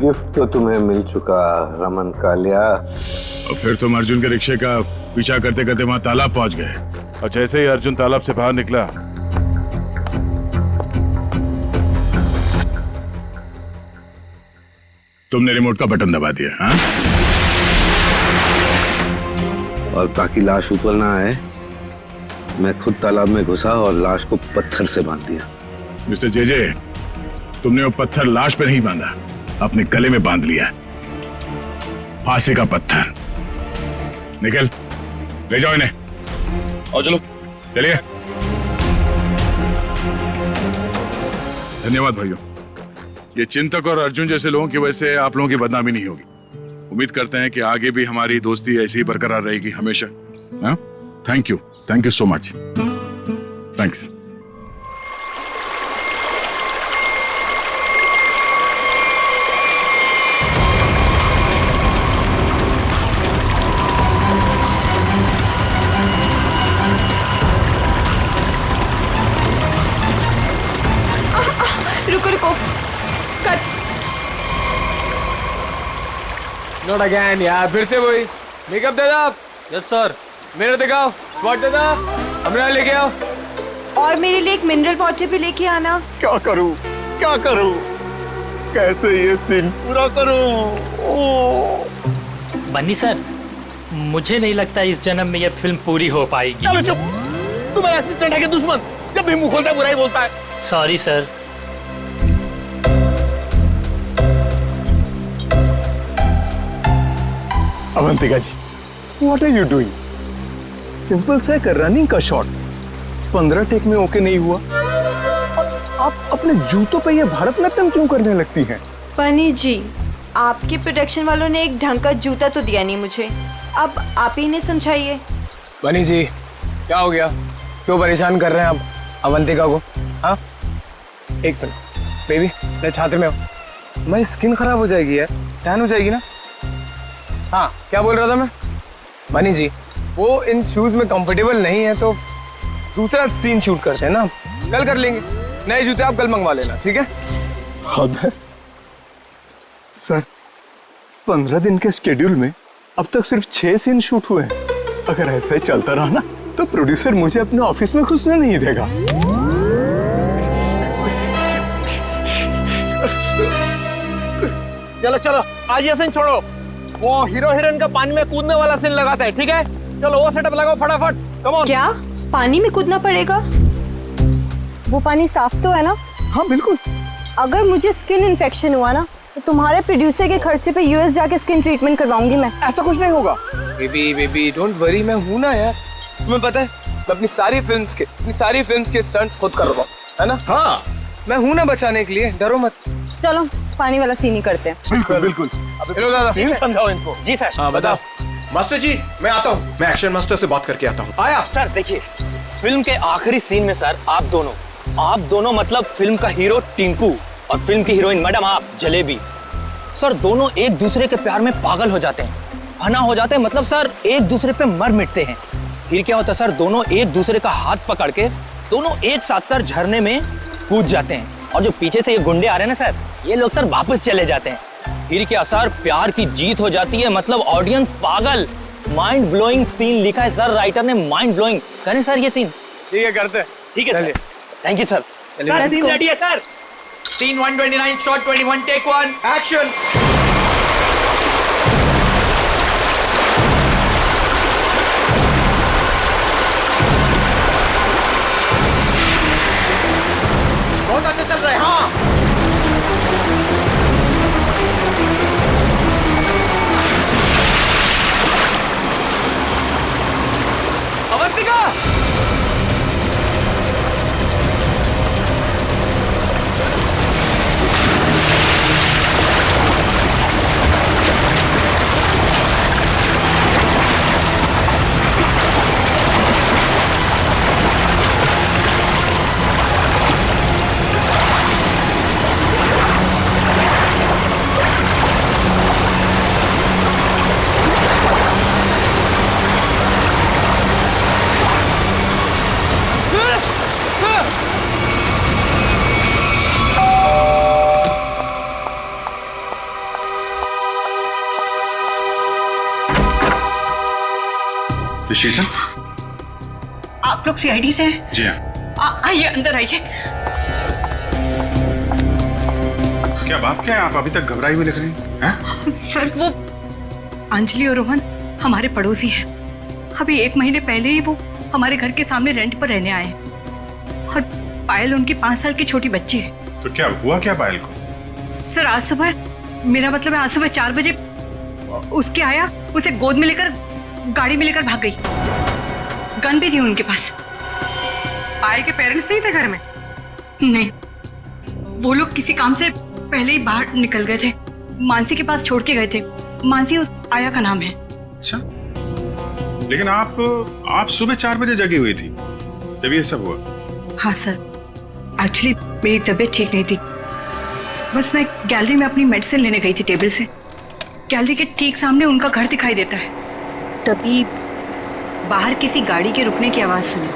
गिफ्ट तो तुम्हें मिल चुका रमन कालिया। और फिर तुम अर्जुन के रिक्शे का पीछा करते करते वहां तालाब पहुंच गए, और जैसे ही अर्जुन तालाब से बाहर निकला तुमने रिमोट का बटन दबा दिया। हाँ? और ताकि लाश ऊपर ना आए, मैं खुद तालाब में घुसा और लाश को पत्थर से बांध दिया। मिस्टर जेजे, तुमने वो पत्थर लाश पे नहीं बांधा, अपने गले में बांध लिया। फांसी का पत्थर। निकल, ले जाओ इन्हें। और चलो, चलिए। धन्यवाद भाइयों, ये चिंतक और अर्जुन जैसे लोगों की वजह से आप लोगों की बदनामी नहीं होगी। उम्मीद करते हैं कि आगे भी हमारी दोस्ती ऐसी ही बरकरार रहेगी हमेशा। Thank you so much. Thanks. रुको, कट। नॉट अगेन यार, फिर से वही। मेकअप दे दो। Yes sir. मेरा दिखाओ, स्पॉट दे दो। हमरा लेके आओ। और मेरे लिए एक मिनरल वाटर भी लेके आना। क्या करूं, कैसे ये सीन पूरा करूं? बन्नी सर, मुझे नहीं लगता इस जन्म में ये फिल्म पूरी हो पाएगी। चलो चुप, तुम मेरा असिस्टेंट है कि दुश्मन? जब भी मुंह खोलता है बुराई बोलता है। Sorry sir. Avantika ji, what are you doing? Simple सा एक रनिंग का शॉट 15 टेक में ओके नहीं हुआ, और आप अपने जूतों पे ये भारतनाट्यम क्यों करने लगती हैं? बनी जी, आपके प्रोडक्शन वालों ने एक ढंग का जूता तो दिया नहीं मुझे, अब आप ही ने समझाइए। बनी जी, क्या हो गया? क्यों परेशान कर रहे हैं आप अवंतिका को? हाँ, एक मिनट बेबी, मैं छाते में हूँ। मेरी स्किन खराब हो जाएगी यार, टैन हो जाएगी ना। हाँ, क्या बोल रहा था मैं? बनी जी, वो इन शूज में कंफर्टेबल नहीं है तो दूसरा सीन शूट करते हैं ना, कल कर लेंगे। नए जूते आप कल मंगवा लेना, ठीक है? हद है सर, 15 दिन के शेड्यूल में अब तक सिर्फ 6 सीन शूट हुए हैं। अगर ऐसा ही चलता रहा ना तो प्रोड्यूसर मुझे अपने ऑफिस में घुसने नहीं देगा। चलो आज ये सीन छोड़ो, वो हीरो हीरोइन का पानी में कूदने वाला सीन लगाते हैं, ठीक है? चलो वो सेटअप लगाओ फटाफट, कम ऑन। क्या पानी में कूदना पड़ेगा? वो पानी साफ तो है ना? हाँ बिल्कुल। अगर मुझे स्किन इन्फेक्शन हुआ ना तो तुम्हारे प्रोड्यूसर के खर्चे पे यूएस जाके स्किन ट्रीटमेंट करवाऊंगी मैं। ऐसा कुछ नहीं होगा। बेबी डोंट वरी, मैं हूं ना यार। तुम्हें पता है मैं अपनी सारी फिल्म्स के स्टंट्स खुद कर रहा हूं, है ना? हाँ, मैं हूं ना बचाने के लिए, डरो मत। चलो पानी वाला सीन ही करते हैं। बिल्कुल। हेलो दादा, सीन समझाओ इनको। जी सर। हाँ बताओ। मास्टर जी, मैं आता हूँ, मैं एक्शन मास्टर से बात करके आता हूँ। आया सर। देखिए, फिल्म के आखिरी सीन में सर आप दोनों मतलब फिल्म का हीरो टिंकू और फिल्म की हीरोइन मैडम आप जलेबी, सर दोनों एक दूसरे के प्यार में पागल हो जाते हैं, फना हो जाते हैं, मतलब सर एक दूसरे पे मर मिटते हैं। फिर क्या होता है सर, दोनों एक दूसरे का हाथ पकड़ के दोनों एक साथ सर झरने में कूद जाते हैं और जो पीछे से ये गुंडे आ रहे हैं ना सर, ये लोग सर वापस चले जाते हैं। फिर क्या सर, प्यार की जीत हो जाती है, मतलब ऑडियंस पागल। माइंड ब्लोइंग सीन लिखा है सर राइटर ने, माइंड ब्लोइंग। करें सर ये सीन? ठीक है, करते हैं। ठीक है sir, thank you sir. Scene ready है sir. Scene 129 shot 21 take 1 action. बहुत अच्छा चल रहा है। हाँ, अवंतिका, शीतल, आप लोग सीआईडी से हैं? जी हाँ। आइए अंदर आइए। क्या बात क्या है, आप अभी तक घबराई हुई लग रही हैं? सर वो अंजलि और रोहन हमारे पड़ोसी हैं। अभी 1 महीने पहले ही वो हमारे घर के सामने रेंट पर रहने आए हैं और पायल उनकी 5 साल की छोटी बच्ची है। तो क्या हुआ क्या पायल को? सर आज सुबह, मेरा मतलब है आज सुबह 4 बजे उसके आया, उसे गोद में लेकर गाड़ी में लेकर भाग गई। गन भी थी उनके पास। पायल के पेरेंट्स नहीं थे घर में? नहीं, वो लोग किसी काम से पहले ही बाहर निकल गए थे, मानसी के पास छोड़ के गए थे। मानसी उस आया का नाम है। अच्छा, लेकिन आप सुबह 4 बजे जगी हुई थी जब ये सब हुआ? हाँ सर, एक्चुअली मेरी तबीयत ठीक नहीं थी, बस मैं गैलरी में अपनी मेडिसिन लेने गई थी टेबल से। गैलरी के ठीक सामने उनका घर दिखाई देता है। तभी बाहर किसी गाड़ी के रुकने की आवाज़ सुनी।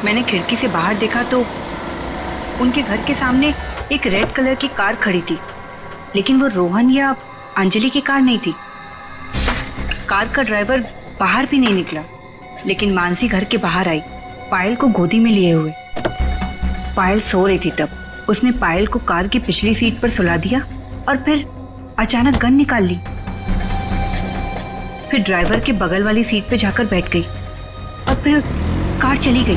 मैंने खिड़की से बाहर देखा तो उनके घर के सामने एक रेड कलर की कार खड़ी थी, लेकिन वो रोहन या अंजलि की कार नहीं थी। कार का ड्राइवर बाहर भी नहीं निकला, लेकिन मानसी घर के बाहर आई, पायल को गोदी में लिए हुए। पायल सो रही थी तब उसने पायल को कार की पिछली सीट पर सुला दिया और फिर अचानक गन निकाल ली। फिर ड्राइवर के बगल वाली सीट पे जाकर बैठ गई और फिर कार चली गई।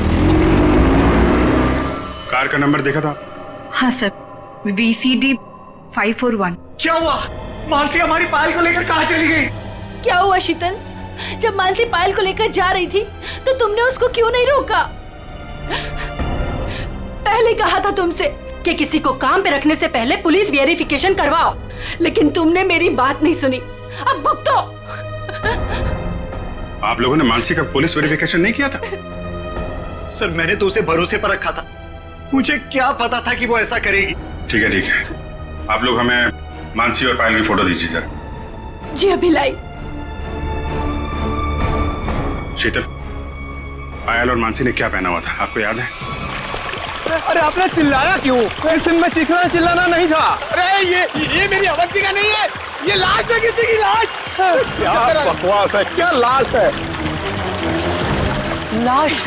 कार का नंबर देखा था? हाँ सर, VCD 541। क्या हुआ? मानसी हमारी पायल को लेकर कहाँ चली गई? क्या हुआ शीतल? जब मानसी पायल को लेकर जा रही थी तो तुमने उसको क्यों नहीं रोका? पहले कहा था तुमसे कि किसी को काम पे रखने से पहले पुलिस वेरिफिकेशन करवाओ, लेकिन तुमने मेरी बात नहीं सुनी। अब भुगतो। आप लोगों ने मानसी का पुलिस वेरिफिकेशन नहीं किया था? सर मैंने तो उसे भरोसे पर रखा था, मुझे क्या पता था कि वो ऐसा करेगी। ठीक है ठीक है, आप लोग हमें मानसी और पायल की फोटो दीजिए जरा। जी अभी लाई। शीतल, पायल और मानसी ने क्या पहना हुआ था आपको याद है? अरे आपने चिल्लाया क्यों? इस सीन में चीखना चिल्लाना नहीं था। अरे ये मेरी अवंतिका नहीं है, ये लाश है, किसी की लाश। क्या बकवास है, क्या लाश है? लाश?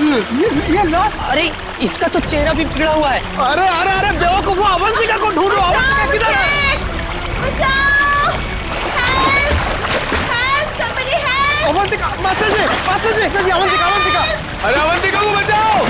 ये लाश? अरे इसका तो चेहरा भी बिगड़ा हुआ है। अरे अरे अरे बेवकूफो, अवंतिका को ढूंढो। अवंतिका किधर है? अवंतिका, मास्टर जी, अवंतिका, अवंतिका। अरे अवंतिका को बचाओ।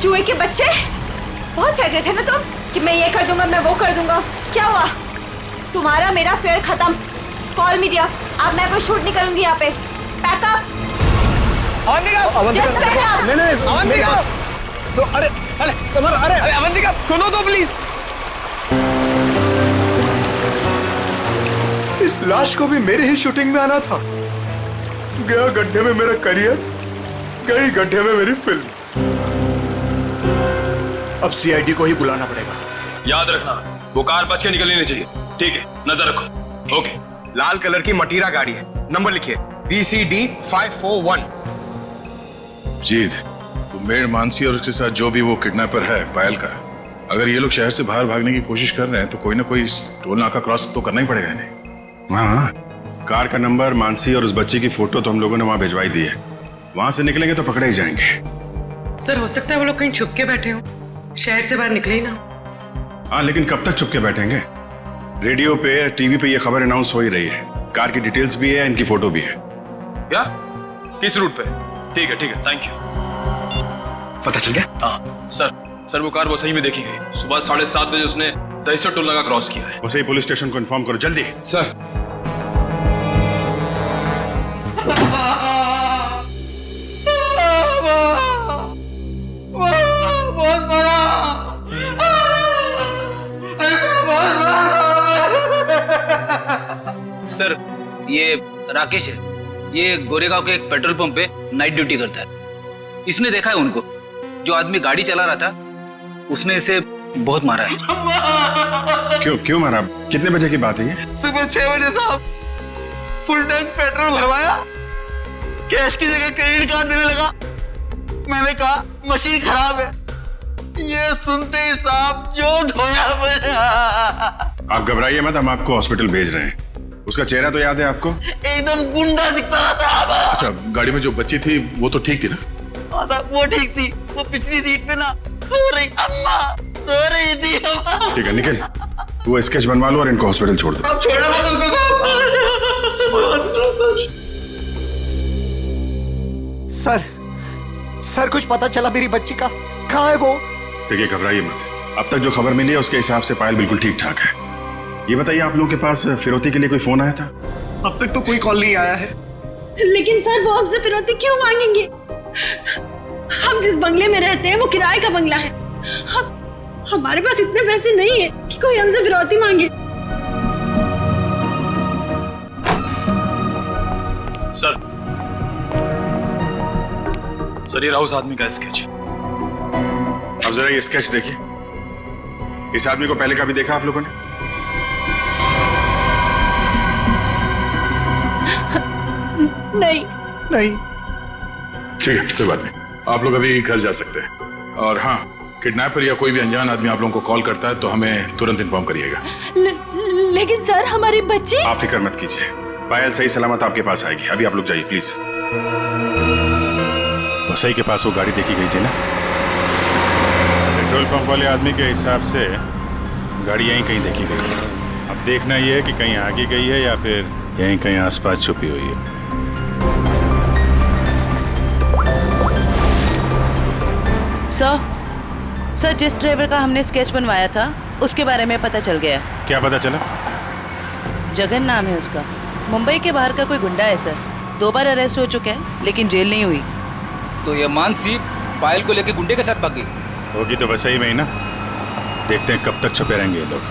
चूहे के बच्चे, बहुत फेंक रहे थे ना तुम कि मैं ये कर दूंगा, मैं वो कर दूंगा। क्या हुआ? तुम्हारा मेरा फेयर खत्म। कॉल मीडिया, अब मैं कोई शूट नहीं करूंगी यहाँ पे। पैकअप। अवंतिका, तो अरे अरे अवंतिका सुनो तो प्लीज। इस लाश को भी मेरे ही शूटिंग में आना था। गया गड्ढे में मेरा करियर, गई गड्ढे में मेरी फिल्म। अब सीआईडी को ही बुलाना पड़ेगा। याद रखना, वो कार बच के निकलनी नहीं चाहिए। ठीक है, नजर रखो। ओके। लाल कलर की मटीरा गाड़ी है, नंबर लिखिए VCD 541। जीत, वो मेड मानसी और उसके साथ जो भी वो किडनैपर है पायल का, अगर ये लोग शहर से बाहर भागने की कोशिश कर रहे हैं तो कोई ना कोई टोल नाका क्रॉस तो करना ही पड़ेगा इन्हें। हाँ, कार का नंबर, मानसी और उस बच्ची की फोटो तो हम लोगों ने वहां भिजवाई दी है। वहां से निकलेंगे तो पकड़े ही जाएंगे। सर हो सकता है वो लोग कहीं छुप के बैठे हो, शहर से बाहर निकले ही ना। हाँ, लेकिन कब तक छुप के बैठेंगे? रेडियो पे, टीवी पे ये खबर अनाउंस हो ही रही है। कार की डिटेल्स भी है, इनकी फोटो भी है। यार, किस रूट पे? ठीक है, थैंक यू। पता चल गया? हाँ सर, वो कार वो सही में देखी गई। सुबह 7:30 बजे उसने दहीसर टोल नाका क्रॉस किया है। वैसे ही पुलिस स्टेशन को इन्फॉर्म करो जल्दी। सर। बहुत बड़ा सर, ये राकेश है। ये गोरेगांव के एक पेट्रोल पंप पे नाइट ड्यूटी करता है। इसने देखा है उनको। जो आदमी गाड़ी चला रहा था उसने इसे बहुत मारा है। क्यों मारा? कितने बजे की बात है ये? सुबह 6 बजे साहब। फुल टैंक पेट्रोल भरवाया, कैश की जगह क्रेडिट कार्ड देने लगा। मैंने कहा मशीन खराब है। ये सुनते ही साहब जो धोया मेरा। आप घबराइए मत, हम आपको हॉस्पिटल भेज रहे हैं। उसका चेहरा तो याद है आपको? एकदम गुंडा दिखता था। अच्छा, गाड़ी में जो बच्ची थी वो तो ठीक थी ना? वो ठीक थी। वो पिछली सीट पे ना सो रही अम्मा, सो रही थी अम्मा। ठीक है निखिल, वो स्केच बनवा लो और इनको हॉस्पिटल छोड़ दो। अब छोड़ो मत उसको। सर कुछ पता चला मेरी बच्ची का? कहाँ है वो? देखिए घबराइए मत, अब तक जो खबर मिली है उसके हिसाब से पायल बिल्कुल ठीक ठाक है। ये बताइए, आप लोगों के पास फिरौती के लिए कोई फोन आया था? अब तक तो कोई कॉल नहीं आया है। लेकिन सर वो हमसे फिरौती क्यों मांगेंगे? हम जिस बंगले में रहते हैं वो किराए का बंगला है। हमारे पास इतने पैसे नहीं है कि कोई हमसे फिरौती मांगे। सर, ये रहा उस आदमी का स्केच। अब जरा ये स्केच देखिए। इस आदमी को पहले कभी देखा आप लोगों ने? नहीं। ठीक है, कोई बात नहीं, आप लोग अभी घर जा सकते हैं। और हाँ, किडनैपर या कोई भी अनजान आदमी आप लोगों को कॉल करता है तो हमें तुरंत इन्फॉर्म करिएगा। लेकिन सर हमारी बच्ची। आप फिक्र मत कीजिए, पायल सही सलामत आपके पास आएगी। अभी आप लोग जाइए प्लीज। वसई के पास वो गाड़ी देखी गई थी ना? पेट्रोल पंप वाले आदमी के हिसाब से गाड़ी यहीं कहीं देखी गई है। अब देखना ये है कि कहीं आगे गई है या फिर यहीं कहीं आसपास छुपी हुई है। सर, जिस ड्राइवर का हमने स्केच बनवाया था उसके बारे में पता चल गया। क्या पता चला? जगन नाम है उसका। मुंबई के बाहर का कोई गुंडा है सर। 2 बार अरेस्ट हो चुका है लेकिन जेल नहीं हुई। तो ये मानसी पायल को लेके गुंडे के साथ भाग गई होगी तो वैसे ही में ही ना। देखते हैं कब तक छुपे रहेंगे ये लोग।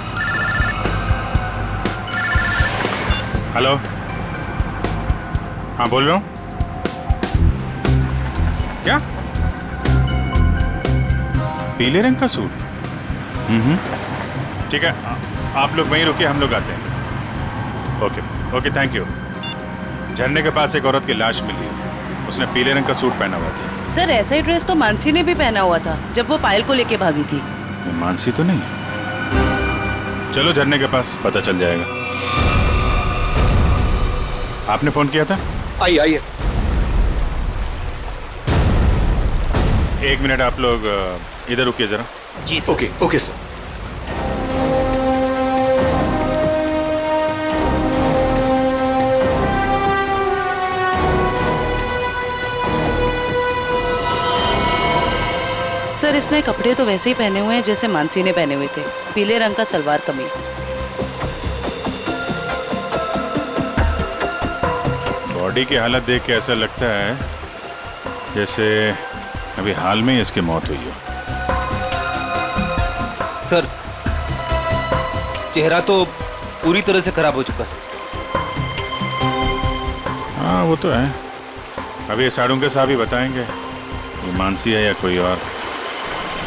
हेलो, हाँ बोल रहा हूँ। क्या? पीले रंग का सूट? ठीक है, आप लोग वहीं रुकिए, हम लोग आते हैं। Okay, thank you. झरने के पास एक औरत की लाश मिली, उसने पीले रंग का सूट पहना हुआ था। सर ऐसा ही ड्रेस तो मानसी ने भी पहना हुआ था जब वो पायल को लेके भागी थी। मानसी तो नहीं? चलो झरने के पास, पता चल जाएगा। आपने फोन किया था? आइए। 1 मिनट, आप लोग इधर रुकिए जरा। जी ओके सर। सर इसने कपड़े तो वैसे ही पहने हुए हैं जैसे मानसी ने पहने हुए थे। पीले रंग का सलवार कमीज। बॉडी की हालत देख के ऐसा लगता है जैसे अभी हाल में ही इसकी मौत हुई हो। सर चेहरा तो पूरी तरह से खराब हो चुका है। हाँ वो तो है। अभी ये साड़ूंके साहब ही बताएंगे ये मानसी है या कोई और।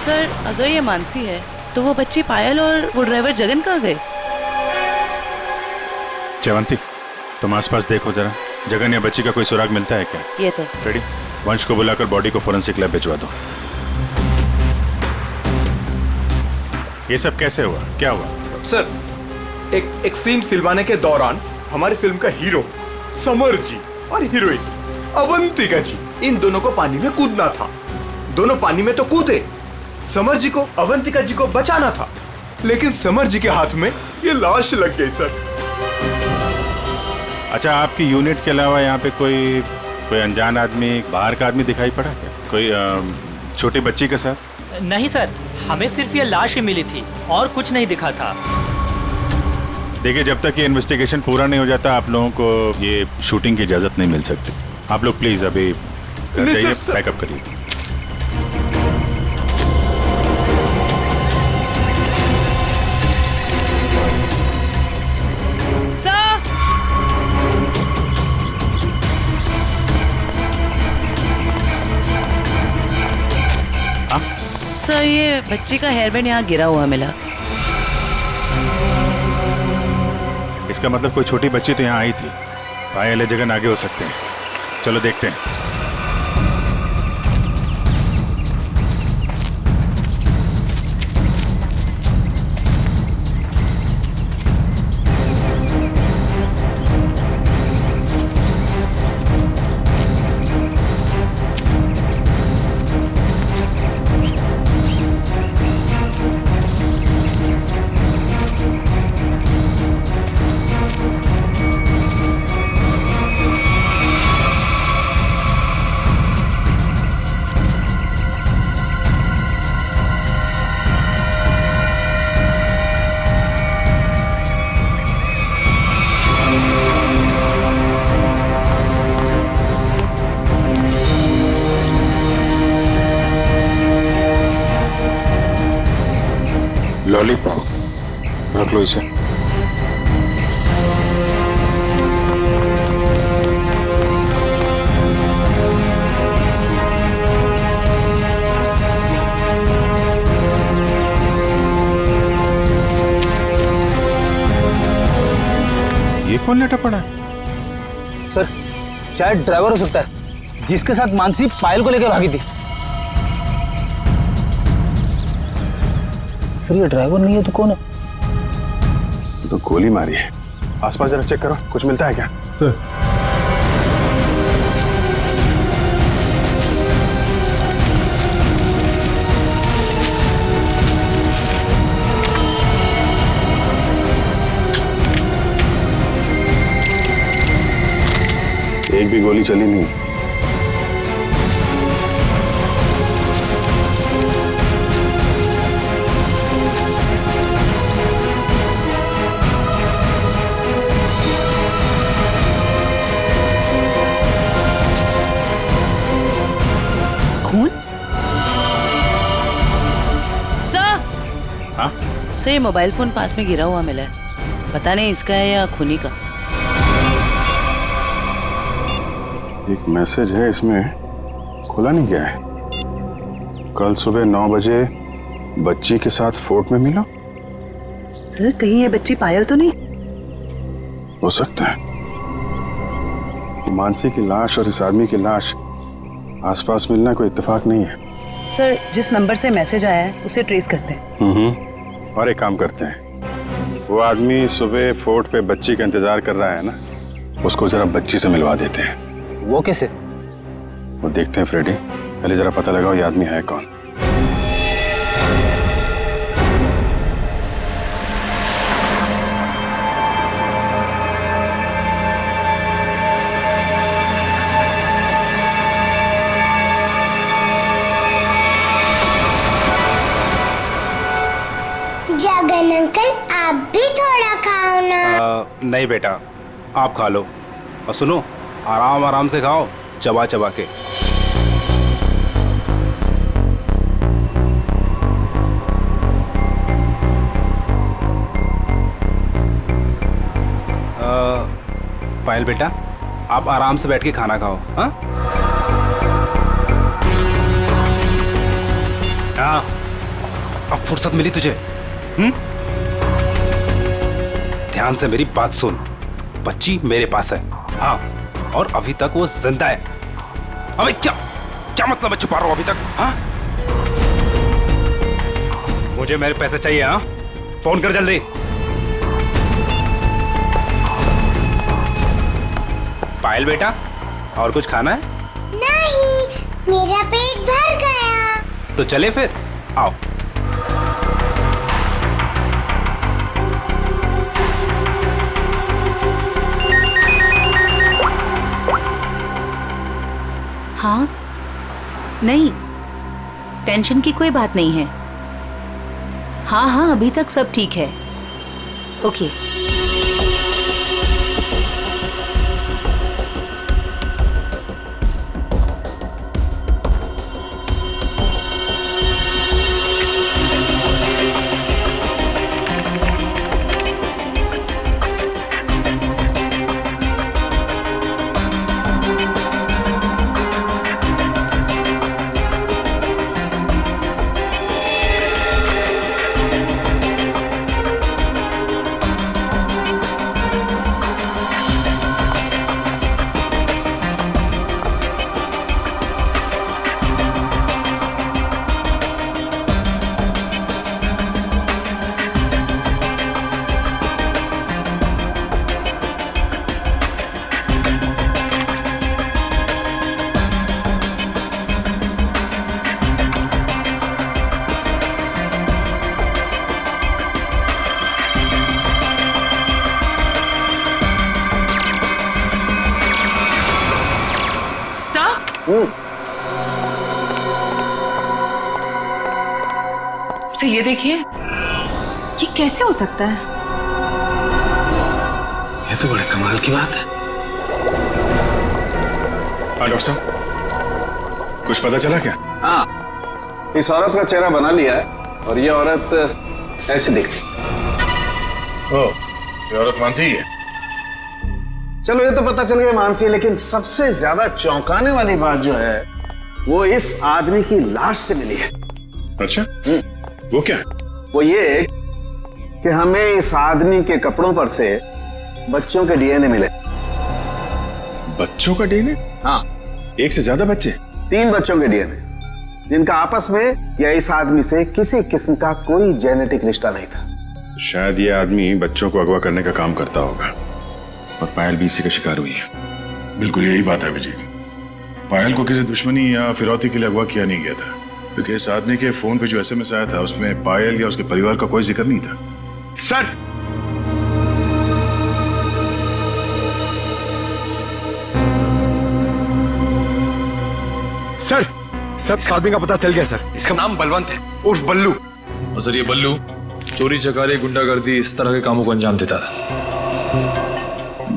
सर अगर ये मानसी है तो वो बच्ची पायल और वो ड्राइवर जगन कहाँ गए? जयवंती तुम आसपास देखो जरा, जगन या बच्ची का कोई सुराग मिलता है क्या? ये सर। रेडी, वंश को बुलाकर बॉडी को फोरेंसिक लैब भिजवा दो। ये सब कैसे हुआ, क्या हुआ? सर एक सीन फिल्माने के दौरान हमारी फिल्म का हीरो समर जी और हीरोइन अवंतिका जी, इन दोनों को पानी में कूदना था। दोनों पानी में तो कूदे, समर जी को अवंतिका जी को बचाना था, लेकिन समर जी के हाथ में ये लाश लग गई सर। अच्छा, आपकी यूनिट के अलावा यहाँ पे कोई अनजान आदमी, बाहर का आदमी दिखाई पड़ा क्या? कोई छोटी बच्ची के साथ? नहीं सर, हमें सिर्फ ये लाश ही मिली थी और कुछ नहीं दिखा था। देखिए, जब तक ये इन्वेस्टिगेशन पूरा नहीं हो जाता आप लोगों को ये शूटिंग की इजाजत नहीं मिल सकती। आप लोग प्लीज अभी घर जाइए, पैकअप करिए। सर ये बच्ची का हेयर बैंड यहाँ गिरा हुआ मिला। इसका मतलब कोई छोटी बच्ची तो यहाँ आई थी। पायल जगन आगे हो सकते हैं, चलो देखते हैं। लॉलीपॉप रख लो इसे। ये कौन लेटा पड़ा है? सर शायद ड्राइवर हो सकता है जिसके साथ मानसी पायल को लेकर भागी थी। सर ये ड्राइवर नहीं है तो कौन है? तो गोली मारी है। आसपास जरा चेक करो, कुछ मिलता है क्या? सर एक भी गोली चली नहीं। खून? सर हाँ? सर ये मोबाइल फोन पास में गिरा हुआ मिला है, पता नहीं इसका है या खूनी का। एक मैसेज है इसमें, खुला नहीं गया है। कल सुबह 9 बजे बच्ची के साथ फोर्ट में मिला। सर कहीं ये बच्ची पायल तो नहीं? हो सकता है। मानसी की लाश और इस आदमी की लाश आसपास मिलना कोई इत्तेफाक नहीं है। सर जिस नंबर से मैसेज आया है उसे ट्रेस करते हैं। और एक काम करते हैं, वो आदमी सुबह फोर्ट पे बच्ची का इंतजार कर रहा है ना, उसको जरा बच्ची से मिलवा देते हैं। वो कैसे? वो देखते हैं फ्रेडी, पहले जरा पता लगाओ ये आदमी है कौन। जगन अंकल आप भी थोड़ा खाओ ना। नहीं बेटा, आप खा लो और सुनो, आराम आराम से खाओ, चबा चबा के। पायल बेटा आप आराम से बैठ के खाना खाओ। हाँ हाँ, अब फुर्सत मिली तुझे? ध्यान से मेरी बात सुन, बच्ची मेरे पास है। हाँ, और अभी तक वो जिंदा है। अबे क्या क्या मतलब है छुपा रहा हूं अभी तक? हाँ, मुझे मेरे पैसे चाहिए। हाँ, फोन कर जल्दी। पायल बेटा, और कुछ खाना है? नहीं, मेरा पेट भर गया। तो चले फिर, आओ। हाँ, नहीं, टेंशन की कोई बात नहीं है। हाँ हाँ, अभी तक सब ठीक है। ओके। सर ये देखिए, ये कैसे हो सकता है? ये तो बड़े कमाल की बात है। हाँ डॉक्टर साहब, कुछ पता चला क्या? हाँ, इस औरत का चेहरा बना लिया है और ये औरत ऐसे दिखती। ओह, ये औरत मानसी ही है। चलो ये तो पता चल गया मानसी है, लेकिन सबसे ज्यादा चौंकाने वाली बात जो है वो इस आदमी की लाश से मिली है। अच्छा, वो क्या? वो ये कि हमें इस आदमी के कपड़ों पर से बच्चों के डीएनए मिले। बच्चों का डीएनए? हाँ, एक से ज्यादा बच्चे? 3 बच्चों के डीएनए, जिनका आपस में या इस आदमी से किसी किस्म का कोई जेनेटिक रिश्ता नहीं था। शायद ये आदमी बच्चों को अगवा करने का काम करता होगा और पायल भी इसी का शिकार हुई है। बिल्कुल यही बात है अभिजीत। पायल को किसी दुश्मनी या फिरौती के लिए अगवा किया नहीं गया था, क्योंकि इस आदमी के फोन पे जो एसएमएस आया था उसमें पायल या उसके परिवार का कोई जिक्र नहीं था। सर, सर, इस आदमी का पता चल गया सर। इसका नाम बलवंत है, उर्फ बल्लू। और सर ये बल्लू चोरी चकारी गुंडागर्दी इस तरह के कामों को अंजाम देता था।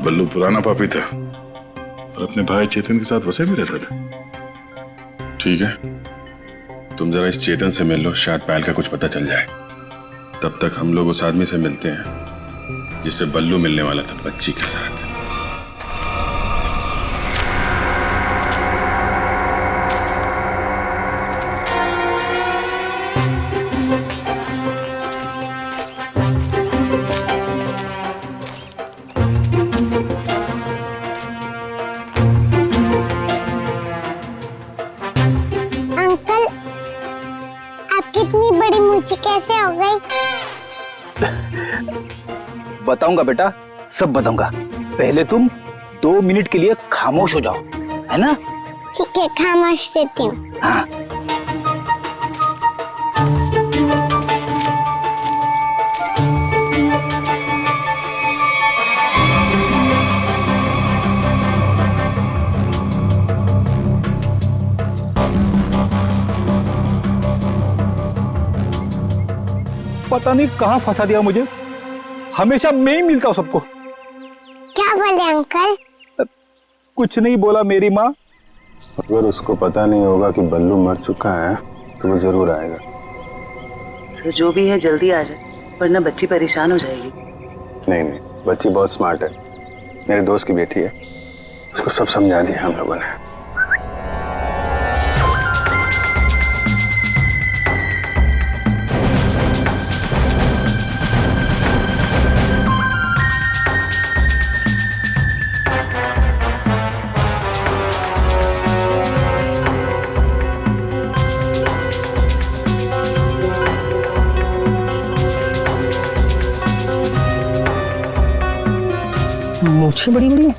बल्लू पुराना पापी था और अपने भाई चेतन के साथ वैसे भी रहता था। ठीक है, तुम जरा इस चेतन से मिल लो, शायद पायल का कुछ पता चल जाए। तब तक हम लोग उस आदमी से मिलते हैं जिससे बल्लू मिलने वाला था बच्ची के साथ। कैसे हो गई? बताऊंगा बेटा, सब बताऊंगा। पहले तुम 2 मिनट के लिए खामोश हो जाओ, है ना? ठीक है, खामोश रहती हूँ। हाँ। पता नहीं कहाँ फंसा दिया मुझे, हमेशा मैं ही मिलता हूँ सबको। क्या बोले अंकल? कुछ नहीं बोला मेरी माँ। अगर उसको पता नहीं होगा कि बल्लू मर चुका है तो वो जरूर आएगा। सर जो भी है जल्दी आ जाए, वरना बच्ची परेशान हो जाएगी। नहीं नहीं, बच्ची बहुत स्मार्ट है, मेरे दोस्त की बेटी है, उसको सब समझा दिया हम लोगों ने। मूछें बड़ी बड़ी है।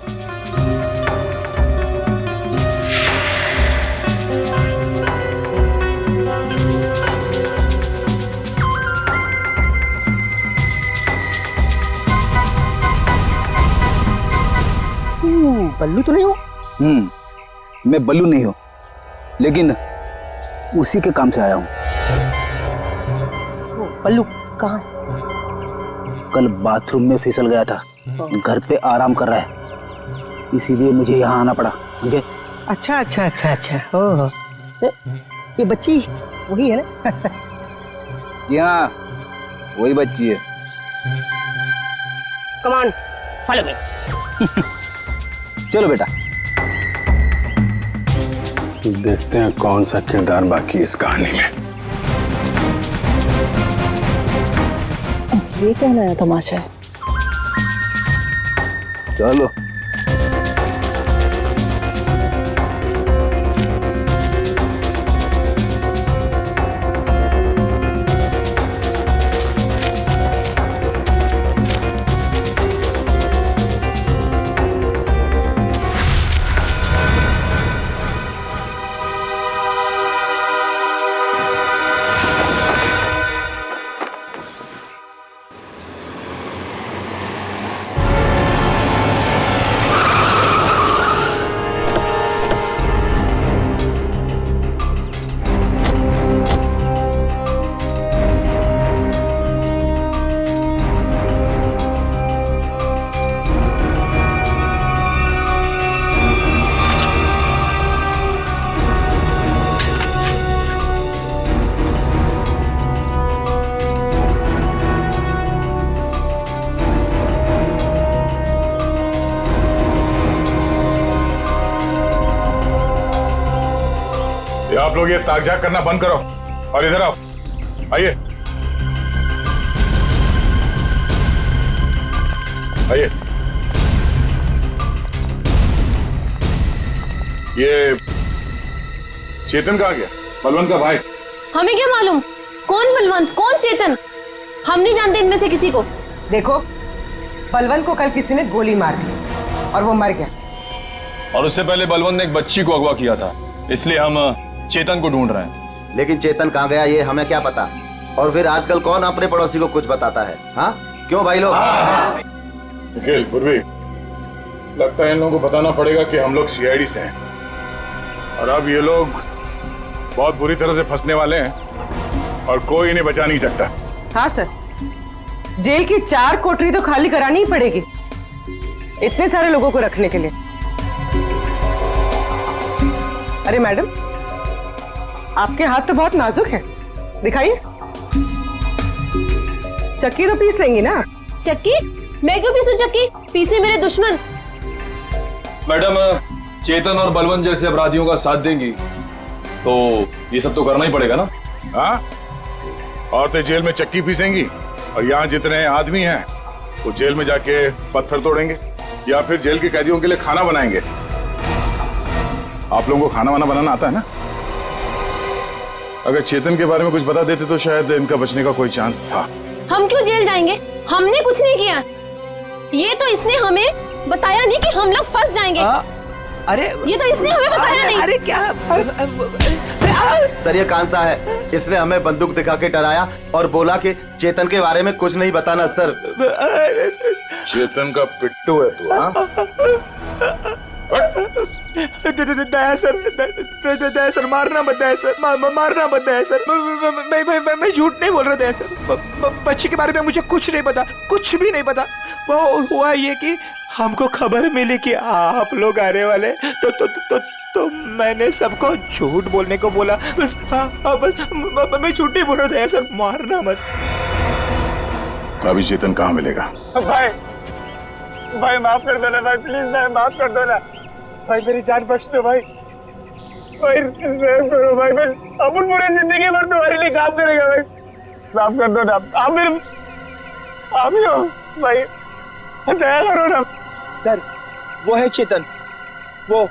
बल्लू तो नहीं हो? मैं बल्लू नहीं हूँ, लेकिन उसी के काम से आया हूँ। बल्लू कहाँ? कल बाथरूम में फिसल गया था, घर पे आराम कर रहा है, इसीलिए मुझे यहाँ आना पड़ा। मुझे अच्छा अच्छा अच्छा अच्छा। ओह, ये बच्ची वही है ना? जी हाँ, वही बच्ची है। Come on, follow me. चलो बेटा। देखते हैं कौन सा किरदार बाकी इस कहानी में। ये क्या नया तमाशा है? चलो। आप लोग ये ताक-झाक करना बंद करो और इधर आओ। आइए आइए। ये चेतन कहाँ गया? बलवंत का भाई। हमें क्या मालूम कौन बलवंत कौन चेतन, हम नहीं जानते इनमें से किसी को। देखो, बलवंत को कल किसी ने गोली मार दी और वो मर गया। और उससे पहले बलवंत ने एक बच्ची को अगवा किया था, इसलिए हम चेतन को ढूंढ रहे हैं। लेकिन चेतन कहाँ गया ये हमें क्या पता। और फिर आजकल कौन अपने पड़ोसी को कुछ बताता है? हाँ क्यों भाई लोग? निखिल, पूर्वी, लगता है इन लोगों को बताना पड़ेगा कि हम लोग सीआईडी से हैं और अब ये लोग बहुत बुरी तरह से फंसने वाले हैं और कोई इन्हें बचा नहीं सकता। हाँ सर, जेल की 4 कोठरी तो खाली करानी ही पड़ेगी इतने सारे लोगों को रखने के लिए। अरे मैडम, आपके हाथ तो बहुत नाजुक है, दिखाइए। चक्की तो पीस लेंगी ना? चक्की? मैं क्यों पीसूं चक्की? पीसे मेरे दुश्मन। मैडम, चेतन और बलवंत जैसे अपराधियों का साथ देंगी तो ये सब तो करना ही पड़ेगा ना। हाँ, औरतें जेल में चक्की पीसेंगी और यहाँ जितने आदमी हैं वो जेल में जाके पत्थर तोड़ेंगे या फिर जेल के कैदियों के लिए खाना बनाएंगे। आप लोगों को खाना वाना बनाना आता है ना? अगर चेतन के बारे में कुछ बता देते तो शायद इनका बचने का कोई चांस था। हम क्यों जेल जाएंगे? हमने कुछ नहीं किया। ये तो इसने हमें बताया नहीं कि हम लोग फंस जाएंगे। अरे ये तो इसने हमें बताया नहीं। अरे क्या सर, ये कौन सा है? इसने हमें बंदूक दिखा के डराया और बोला कि चेतन के बारे में कुछ नहीं बताना। सर, चेतन का पिट्टू है तू? दया सर, दया सर, मारना मत दया सर, मारना मत दया सर। मैं झूठ नहीं बोल रहा दया सर। बच्ची के बारे में मुझे कुछ नहीं पता, कुछ भी नहीं पता। वो हुआ ये कि हमको खबर मिली कि आप लोग आने वाले, तो मैंने सबको झूठ बोलने को बोला। बस बस मैं झूठ नहीं बोल रहा दया सर, मारना मत। अभी चेतन कहाँ मिलेगा? भाई माफ कर दो ना भाई, प्लीज भाई माफ कर दो ना। भाई मेरी जान बख्श दो भाई, भाई रहम करो भाई, बस अपन पूरी जिंदगी भर तुम्हारे लिए काम करेगा भाई, माफ कर दो ना आप मेरे, आप ही हो भाई, दया करो ना। सर वो है चेतन, वो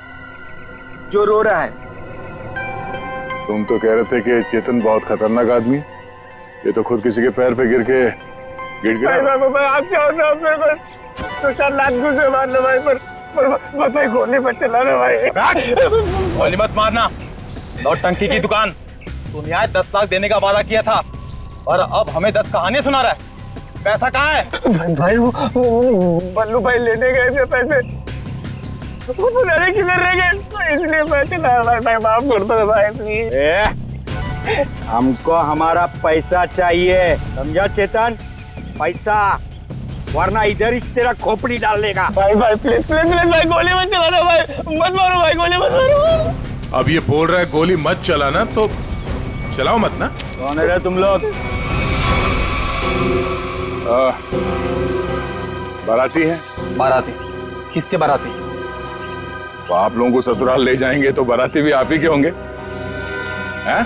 जो रो रहा है। तुम तो कह रहे थे कि चेतन बहुत खतरनाक आदमी, ये तो खुद किसी के पैर पे गिर के गिरा। भाई आप चाहो तो आप मेरे को 2-4 लाख घुसे मार लो भाई, पर भाई गोली मत चलाना भाई। गोली मत मारना, नौटंकी की दुकान। तुम यहाँ 10 लाख देने का वादा किया था और अब हमें 10 कहानियां सुना रहा है। पैसा कहाँ है? भाई वो बल्लू भाई लेने गए थे पैसे, वो पता नहीं किधर रह गए, तो इसलिए मैं चलाया भाई, माफ कर दो भाई प्लीज। हमको हमारा पैसा चाहिए, समझा चेतन? पैसा, वरना इधर इस तेरा खोपड़ी डाल देगा। भाई प्लीज प्लीज प्लीज भाई, गोली मत चलाना भाई, मत मारो भाई, गोली मत मारो। अब ये बोल रहा है गोली मत चलाना, तो चलाओ मत ना। कौन है तुम लोग? बाराती है। बाराती? किसके बाराती? तो आप लोगों को ससुराल ले जाएंगे तो बाराती भी आप ही के होंगे, हैं?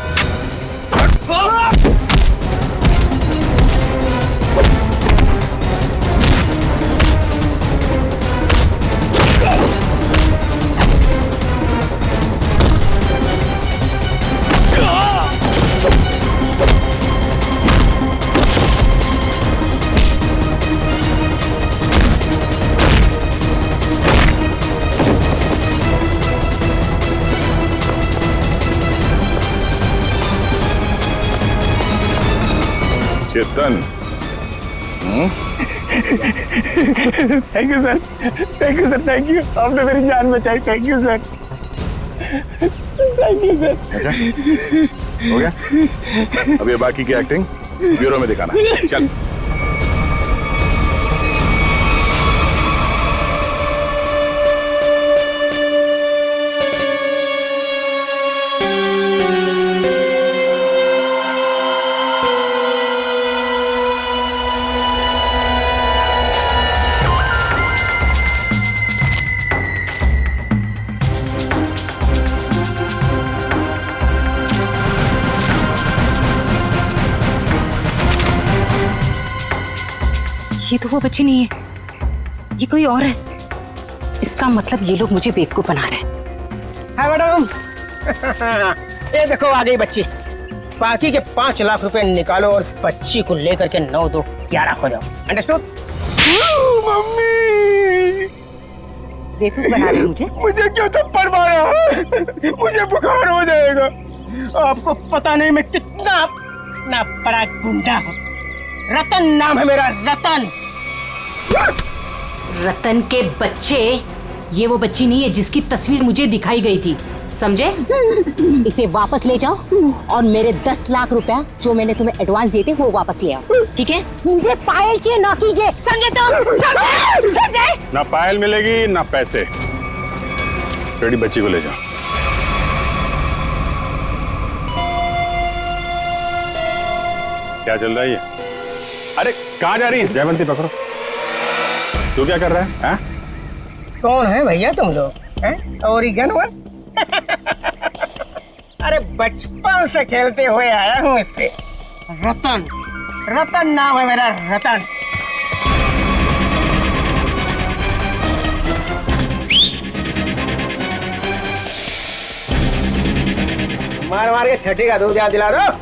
Chetan, thank you sir, thank you sir, thank you, आपने मेरी जान बचाई, thank you sir, thank you sir. अच्छा हो गया, अब ये बाकी की एक्टिंग ब्यूरो में दिखाना। चल। ये तो वो बच्ची नहीं है, ये कोई और है। इसका मतलब ये लोग मुझे बेवकूफ बना रहे हैं। हाय मैडम, ये देखो आ गई बच्ची। बाकी के 5 लाख रुपए निकालो और बच्ची को लेकर के 9 2 11 हो जाओ। अंडरस्टूड? मम्मी बेवकूफ बना रही मुझे क्यों थप्पड़ मारा? मुझे बुखार हो जाएगा। आपको पता नहीं मैं कितना बड़ा गुंडा हूँ। रतन नाम है मेरा, रतन। रतन के बच्चे, ये वो बच्ची नहीं है जिसकी तस्वीर मुझे दिखाई गई थी, समझे? इसे वापस ले जाओ और मेरे 10 लाख रुपया जो मैंने तुम्हें एडवांस दिए थे वो वापस ले आओ, ठीक है? मुझे पायल चाहिए, ना कीजिए, समझे तुम? समझे? ना पायल मिलेगी ना पैसे। बेटी बच्ची को ले जाओ। क्या चल रहा है ये? अरे कहाँ जा रही है? जयवंती पकड़ो। तू क्या कर रहा है? हाँ? कौन है भैया तुम लोग? ओरिगन हुआ? अरे बचपन से खेलते हुए आया हूँ इससे। रतन, रतन नाम है मेरा, रतन। मार मार के छठी का दूध याद दिला दो।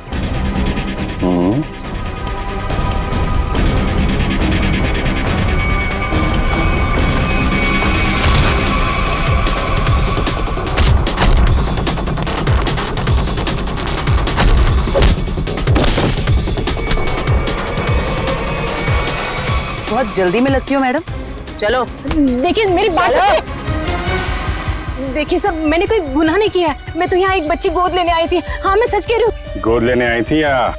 बहुत जल्दी में लगती हो मैडम। चलो। देखिए मेरी बात, देखिए सर, मैंने कोई गुनाह नहीं किया है। मैं तो यहाँ एक बच्ची गोद लेने आई थी। हाँ मैं सच कह रही हूँ। गोद लेने आई थी या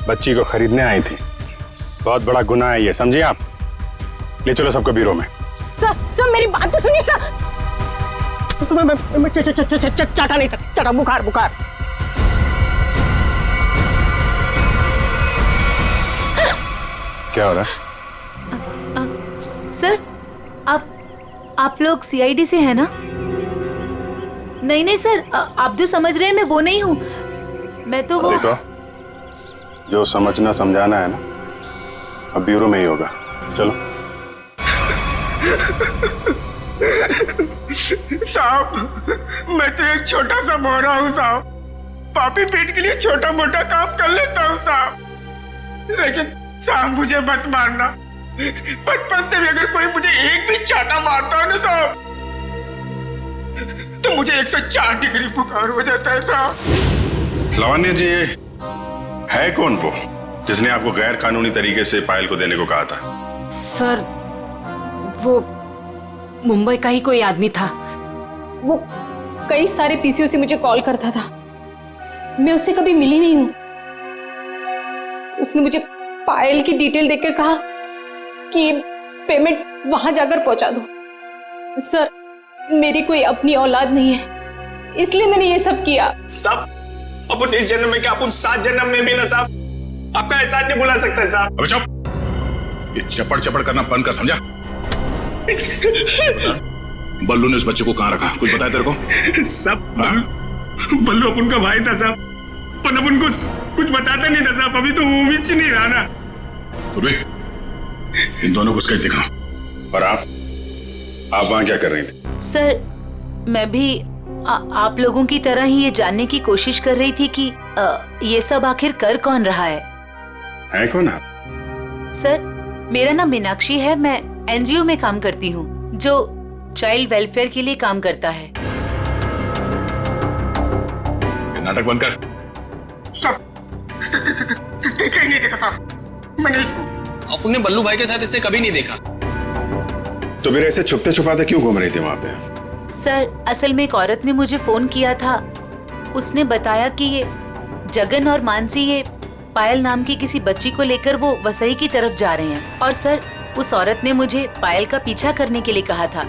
बच्ची को खरीदने आई थी? बहुत बड़ा गुनाह है ये, समझिए आप। ले चलो सबको ब्यूरो में। सर मेरी बात तो सुनिए सर। तुम्हें चाटा नहीं था, चाटा बुखार बुखार। क्या हो रहा है? सर आप लोग सीआईडी से हैं ना? नहीं नहीं सर, आप जो समझ रहे हैं मैं वो नहीं हूँ। मैं तो वो... देखो, जो समझना समझाना है ना, अब ब्यूरो में ही होगा। चलो। साहब, मैं तो एक छोटा सा मोहरा हूँ साहब। पापी पेट के लिए छोटा मोटा काम कर लेता हूँ साहब, लेकिन साहब मुझे मत मारना। बचपन से भी अगर कोई मुझे एक भी चाटा मारता है ना साहब, तो मुझे 104 डिग्री बुखार हो जाता है साहब। लावण्य जी, है कौन वो जिसने आपको गैर कानूनी तरीके से पायल को देने को कहा था? सर, वो मुंबई का ही कोई आदमी था। वो कई सारे पीसीओ से मुझे कॉल करता था। मैं उससे कभी मिली नहीं हूँ। उसने मुझे पायल की डिटेल देकर कहा कि पेमेंट वहां जाकर पहुंचा दो। सर, मेरी कोई अपनी औलाद नहीं है, इसलिए मैंने ये सब किया। साहब, अपन इस जन्म में क्या, अपन 7 जन्म में भी ना साहब आपका एहसान नहीं भुला सकता है साहब। अबे चुप, ये चपड़ चपड़ करना बंद कर, समझा? बल्लू ने उस बच्चे को कहाँ रखा, कुछ बताया तेरे को? सब बल्लू अपन का भाई था साहब, पर अपन को कुछ बताता नहीं था साहब। अभी तो वो भी नहीं रहा ना। इन दोनों को स्केच दिखाओ। और आप वहां क्या कर रही थी? सर, मैं भी आप लोगों की तरह ही ये जानने की कोशिश कर रही थी कि ये सब आखिर कर कौन रहा है कौन आप? सर, मेरा नाम मीनाक्षी है। मैं एनजीओ में काम करती हूँ जो चाइल्ड वेलफेयर के लिए काम करता है। नाटक बंद कर। देखा ही नहीं देखा था मैंने इसको। अपने बल्लू भाई के साथ इससे कभी नहीं देखा। तो फिर ऐसे छुपते छुपाते क्यों घूम रही थी वहां पे? सर, असल में एक औरत ने मुझे फोन किया था। उसने बताया कि ये जगन और मानसी ये पायल नाम की किसी बच्ची को लेकर वो वसई की तरफ जा रहे हैं। और सर, उस औरत ने मुझे पायल का पीछा करने के लिए कहा था।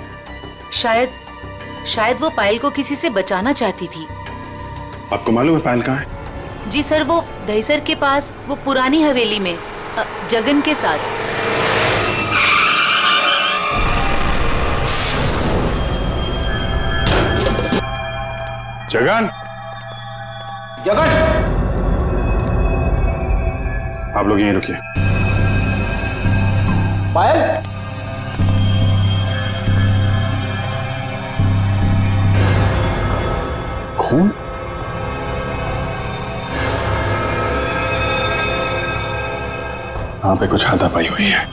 शायद वो पायल को किसी से बचाना चाहती थी। आपको मालूम है पायल कहाँ है? जी सर, वो दहीसर के पास वो पुरानी हवेली में जगन के साथ। जगन, जगन, आप लोग यहीं रुकिए। पायल, खून? वहां पे कुछ हाथापाई हुई है।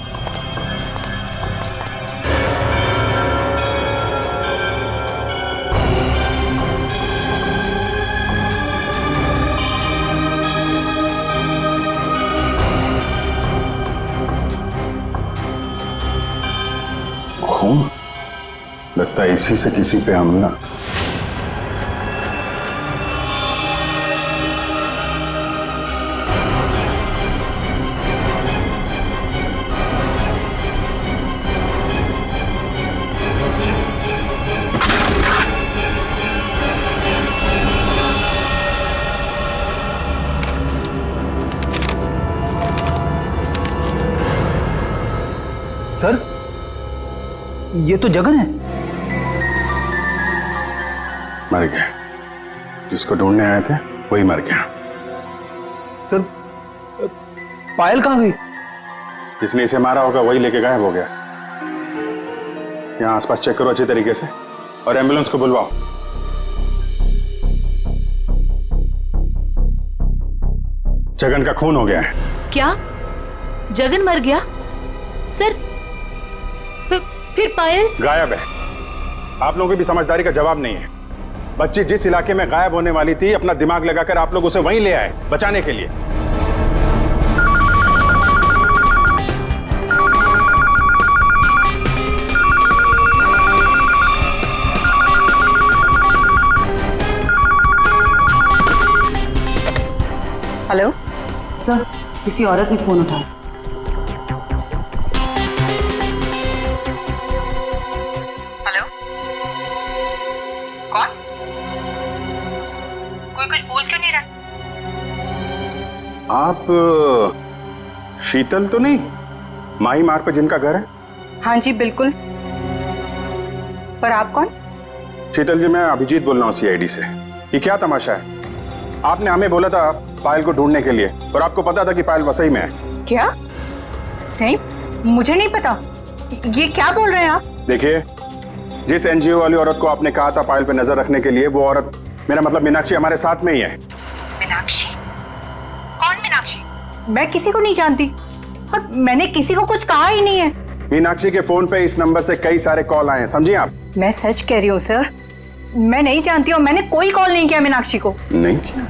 खून? लगता है इसी से किसी पे हमला। सर, ये तो जगन है। मर गया। जिसको ढूंढने आए थे वही मर गया। सर, पायल कहाँ गई? जिसने इसे मारा होगा वही लेके गायब हो गया। यहाँ आसपास चेक करो अच्छी तरीके से और एम्बुलेंस को बुलवाओ। जगन का खून हो गया है। क्या? जगन मर गया? सर, फिर पायल गायब है। आप लोगों की भी समझदारी का जवाब नहीं है। बच्ची जिस इलाके में गायब होने वाली थी, अपना दिमाग लगाकर आप लोग उसे वहीं ले आए बचाने के लिए। हेलो सर, किसी औरत ने फोन उठाया। हेलो, कौन? कोई कुछ बोल क्यों नहीं रहा? आप शीतल तो नहीं? माही मार्ग पर जिनका घर है? हाँ जी बिल्कुल। पर आप कौन? शीतल जी, मैं अभिजीत बोल रहा हूँ सीआईडी से। ये क्या तमाशा है? आपने हमें बोला था पायल को ढूंढने के लिए, और आपको पता था कि पायल वसई में है। क्या? नहीं, मुझे नहीं पता। ये क्या बोल रहे हैं आप? देखिए, जिस एनजीओ वाली औरत को आपने कहा था पायल पे नजर रखने के लिए, वो औरत, मेरा मतलब मीनाक्षी, हमारे साथ में ही है। मीनाक्षी? कौन मीनाक्षी? मैं किसी को नहीं जानती और मैंने किसी को कुछ कहा ही नहीं है। मीनाक्षी के फोन पे इस नंबर से कई सारे कॉल आए हैं, समझिए आप। मैं सच कह रही हूँ सर, मैं नहीं जानती और मैंने कोई कॉल नहीं किया मीनाक्षी को। नहीं किया?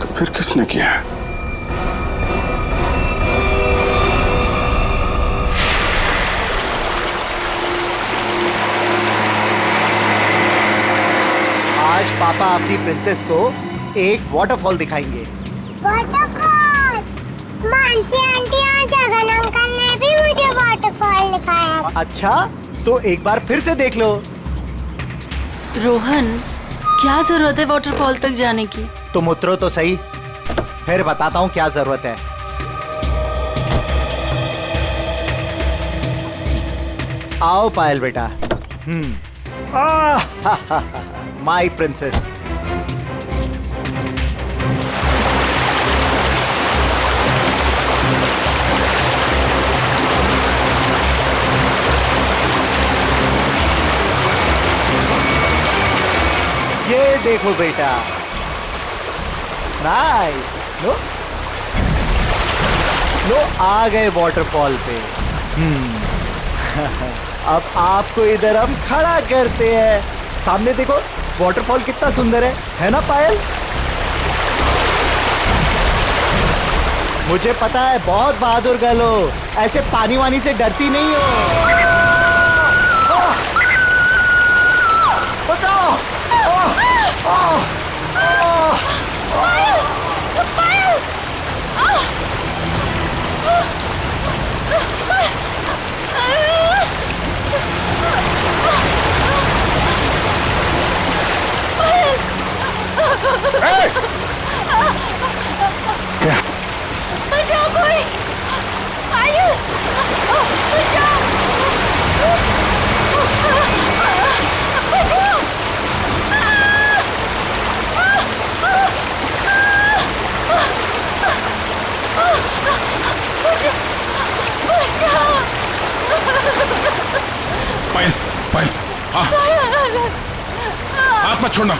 तो फिर किसने किया? आज पापा अपनी प्रिंसेस को एक वाटरफॉल दिखाएंगे। वाटरफॉल? मानसी आंटी और जगन अंकल ने भी मुझे वाटरफॉल दिखाया। अच्छा, तो एक बार फिर से देख लो। रोहन, क्या जरूरत है वाटरफॉल तक जाने की? तुम उतरो तो सही, फिर बताता हूँ क्या जरूरत है। आओ पायल बेटा। माई प्रिंसेस। ये देखो बेटा, नाइस। लो लो, आ गए वाटरफॉल पे। अब आपको इधर हम खड़ा करते हैं। सामने देखो, वाटरफॉल कितना सुंदर है ना पायल? मुझे पता है, बहुत बहादुर गर्ल हो, ऐसे पानी वानी से डरती नहीं हो। बचाओ! बचाओ कोई! पायल! बचाओ! बचाओ! पायल, पायल, हाथ मत छोड़ना।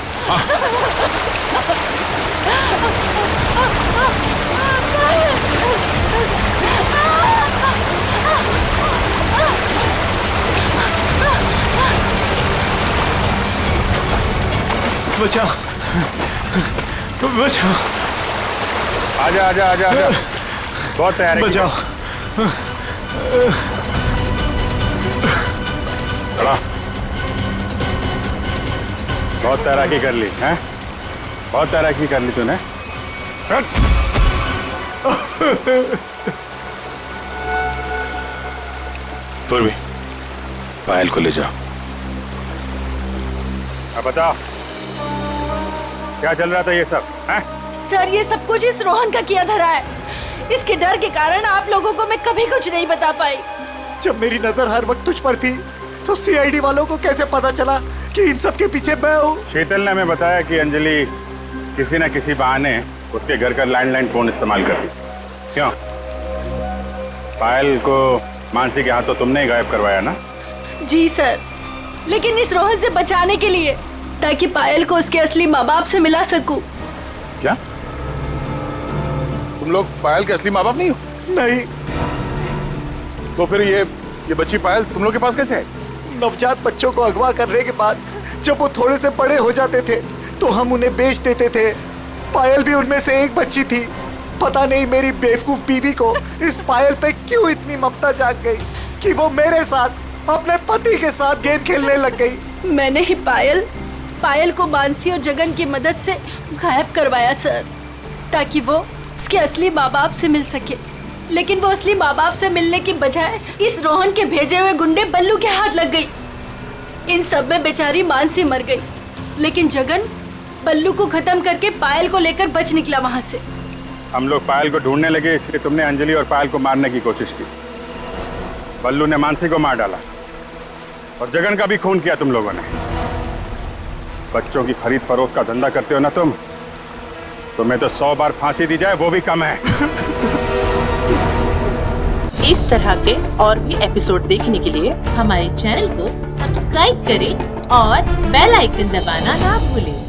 बचाओ, बचाओ। आजा आजा आजा आजा, बहुत तैयार है। बचाओ। चला, बहुत तैराकी कर ली हैं? बहुत तैराकी कर ली तूने। तो भी पायल को ले जाओ। अब बताओ, क्या चल रहा था ये सब? हैं? सर, ये सब कुछ इस रोहन का किया धरा है। इसके डर के कारण आप लोगों को मैं कभी कुछ नहीं बता पाई। जब मेरी नजर हर वक्त तुझ पर थी, तो सीआईडी वालों को कैसे पता चला कि इन सब के पीछे मैं हूँ? शीतल ने हमें बताया कि अंजलि किसी न किसी बहाने उसके घर का लैंडलाइन फोन इस्तेमाल करती। क्यों? पायल को मानसी के हाथों तुमने ही गायब करवाया ना? जी सर, लेकिन इस रोहन से बचाने के लिए, ताकि पायल को उसके असली माँ बाप से मिला सकूं। क्या तुम लोग पायल के असली माँ बाप नहीं हो? नहीं। तो फिर ये बच्ची पायल तुम लोग के पास कैसे है? नवजात बच्चों को अगवा करने के बाद जब वो थोड़े से बड़े हो जाते थे, तो हम उन्हें बेच देते थे। पायल भी उनमें से एक बच्ची थी। पता नहीं मेरी बेवकूफ बीवी को इस पायल पे क्यों इतनी ममता जाग गई कि वो मेरे साथ, अपने पति के साथ गेम खेलने लग गई। मैंने ही पायल को मानसी और जगन की मदद से गायब करवाया सर, ताकि वो उसके असली माँ बाप से मिल सके। लेकिन वो असली माँ बाप से मिलने की बजाय इस रोहन के भेजे हुए गुंडे बल्लू के हाथ लग गई। इन सब में बेचारी मानसी मर गई, लेकिन जगन बल्लू को खत्म करके पायल को लेकर बच निकला वहां से। हम लोग पायल को ढूंढने लगे, इसलिए तुमने अंजलि और पायल को मारने की कोशिश की। बल्लू ने मानसी को मार डाला। और जगन का भी खून किया तुम लोगों ने। बच्चों की खरीद फरोख्त का धंधा करते हो ना तुम, तुम्हें तो 100 बार फांसी दी जाए वो भी कम है। इस तरह के और भी एपिसोड देखने के लिए हमारे चैनल को सब्सक्राइब करें और बेल आइकन दबाना ना भूलें।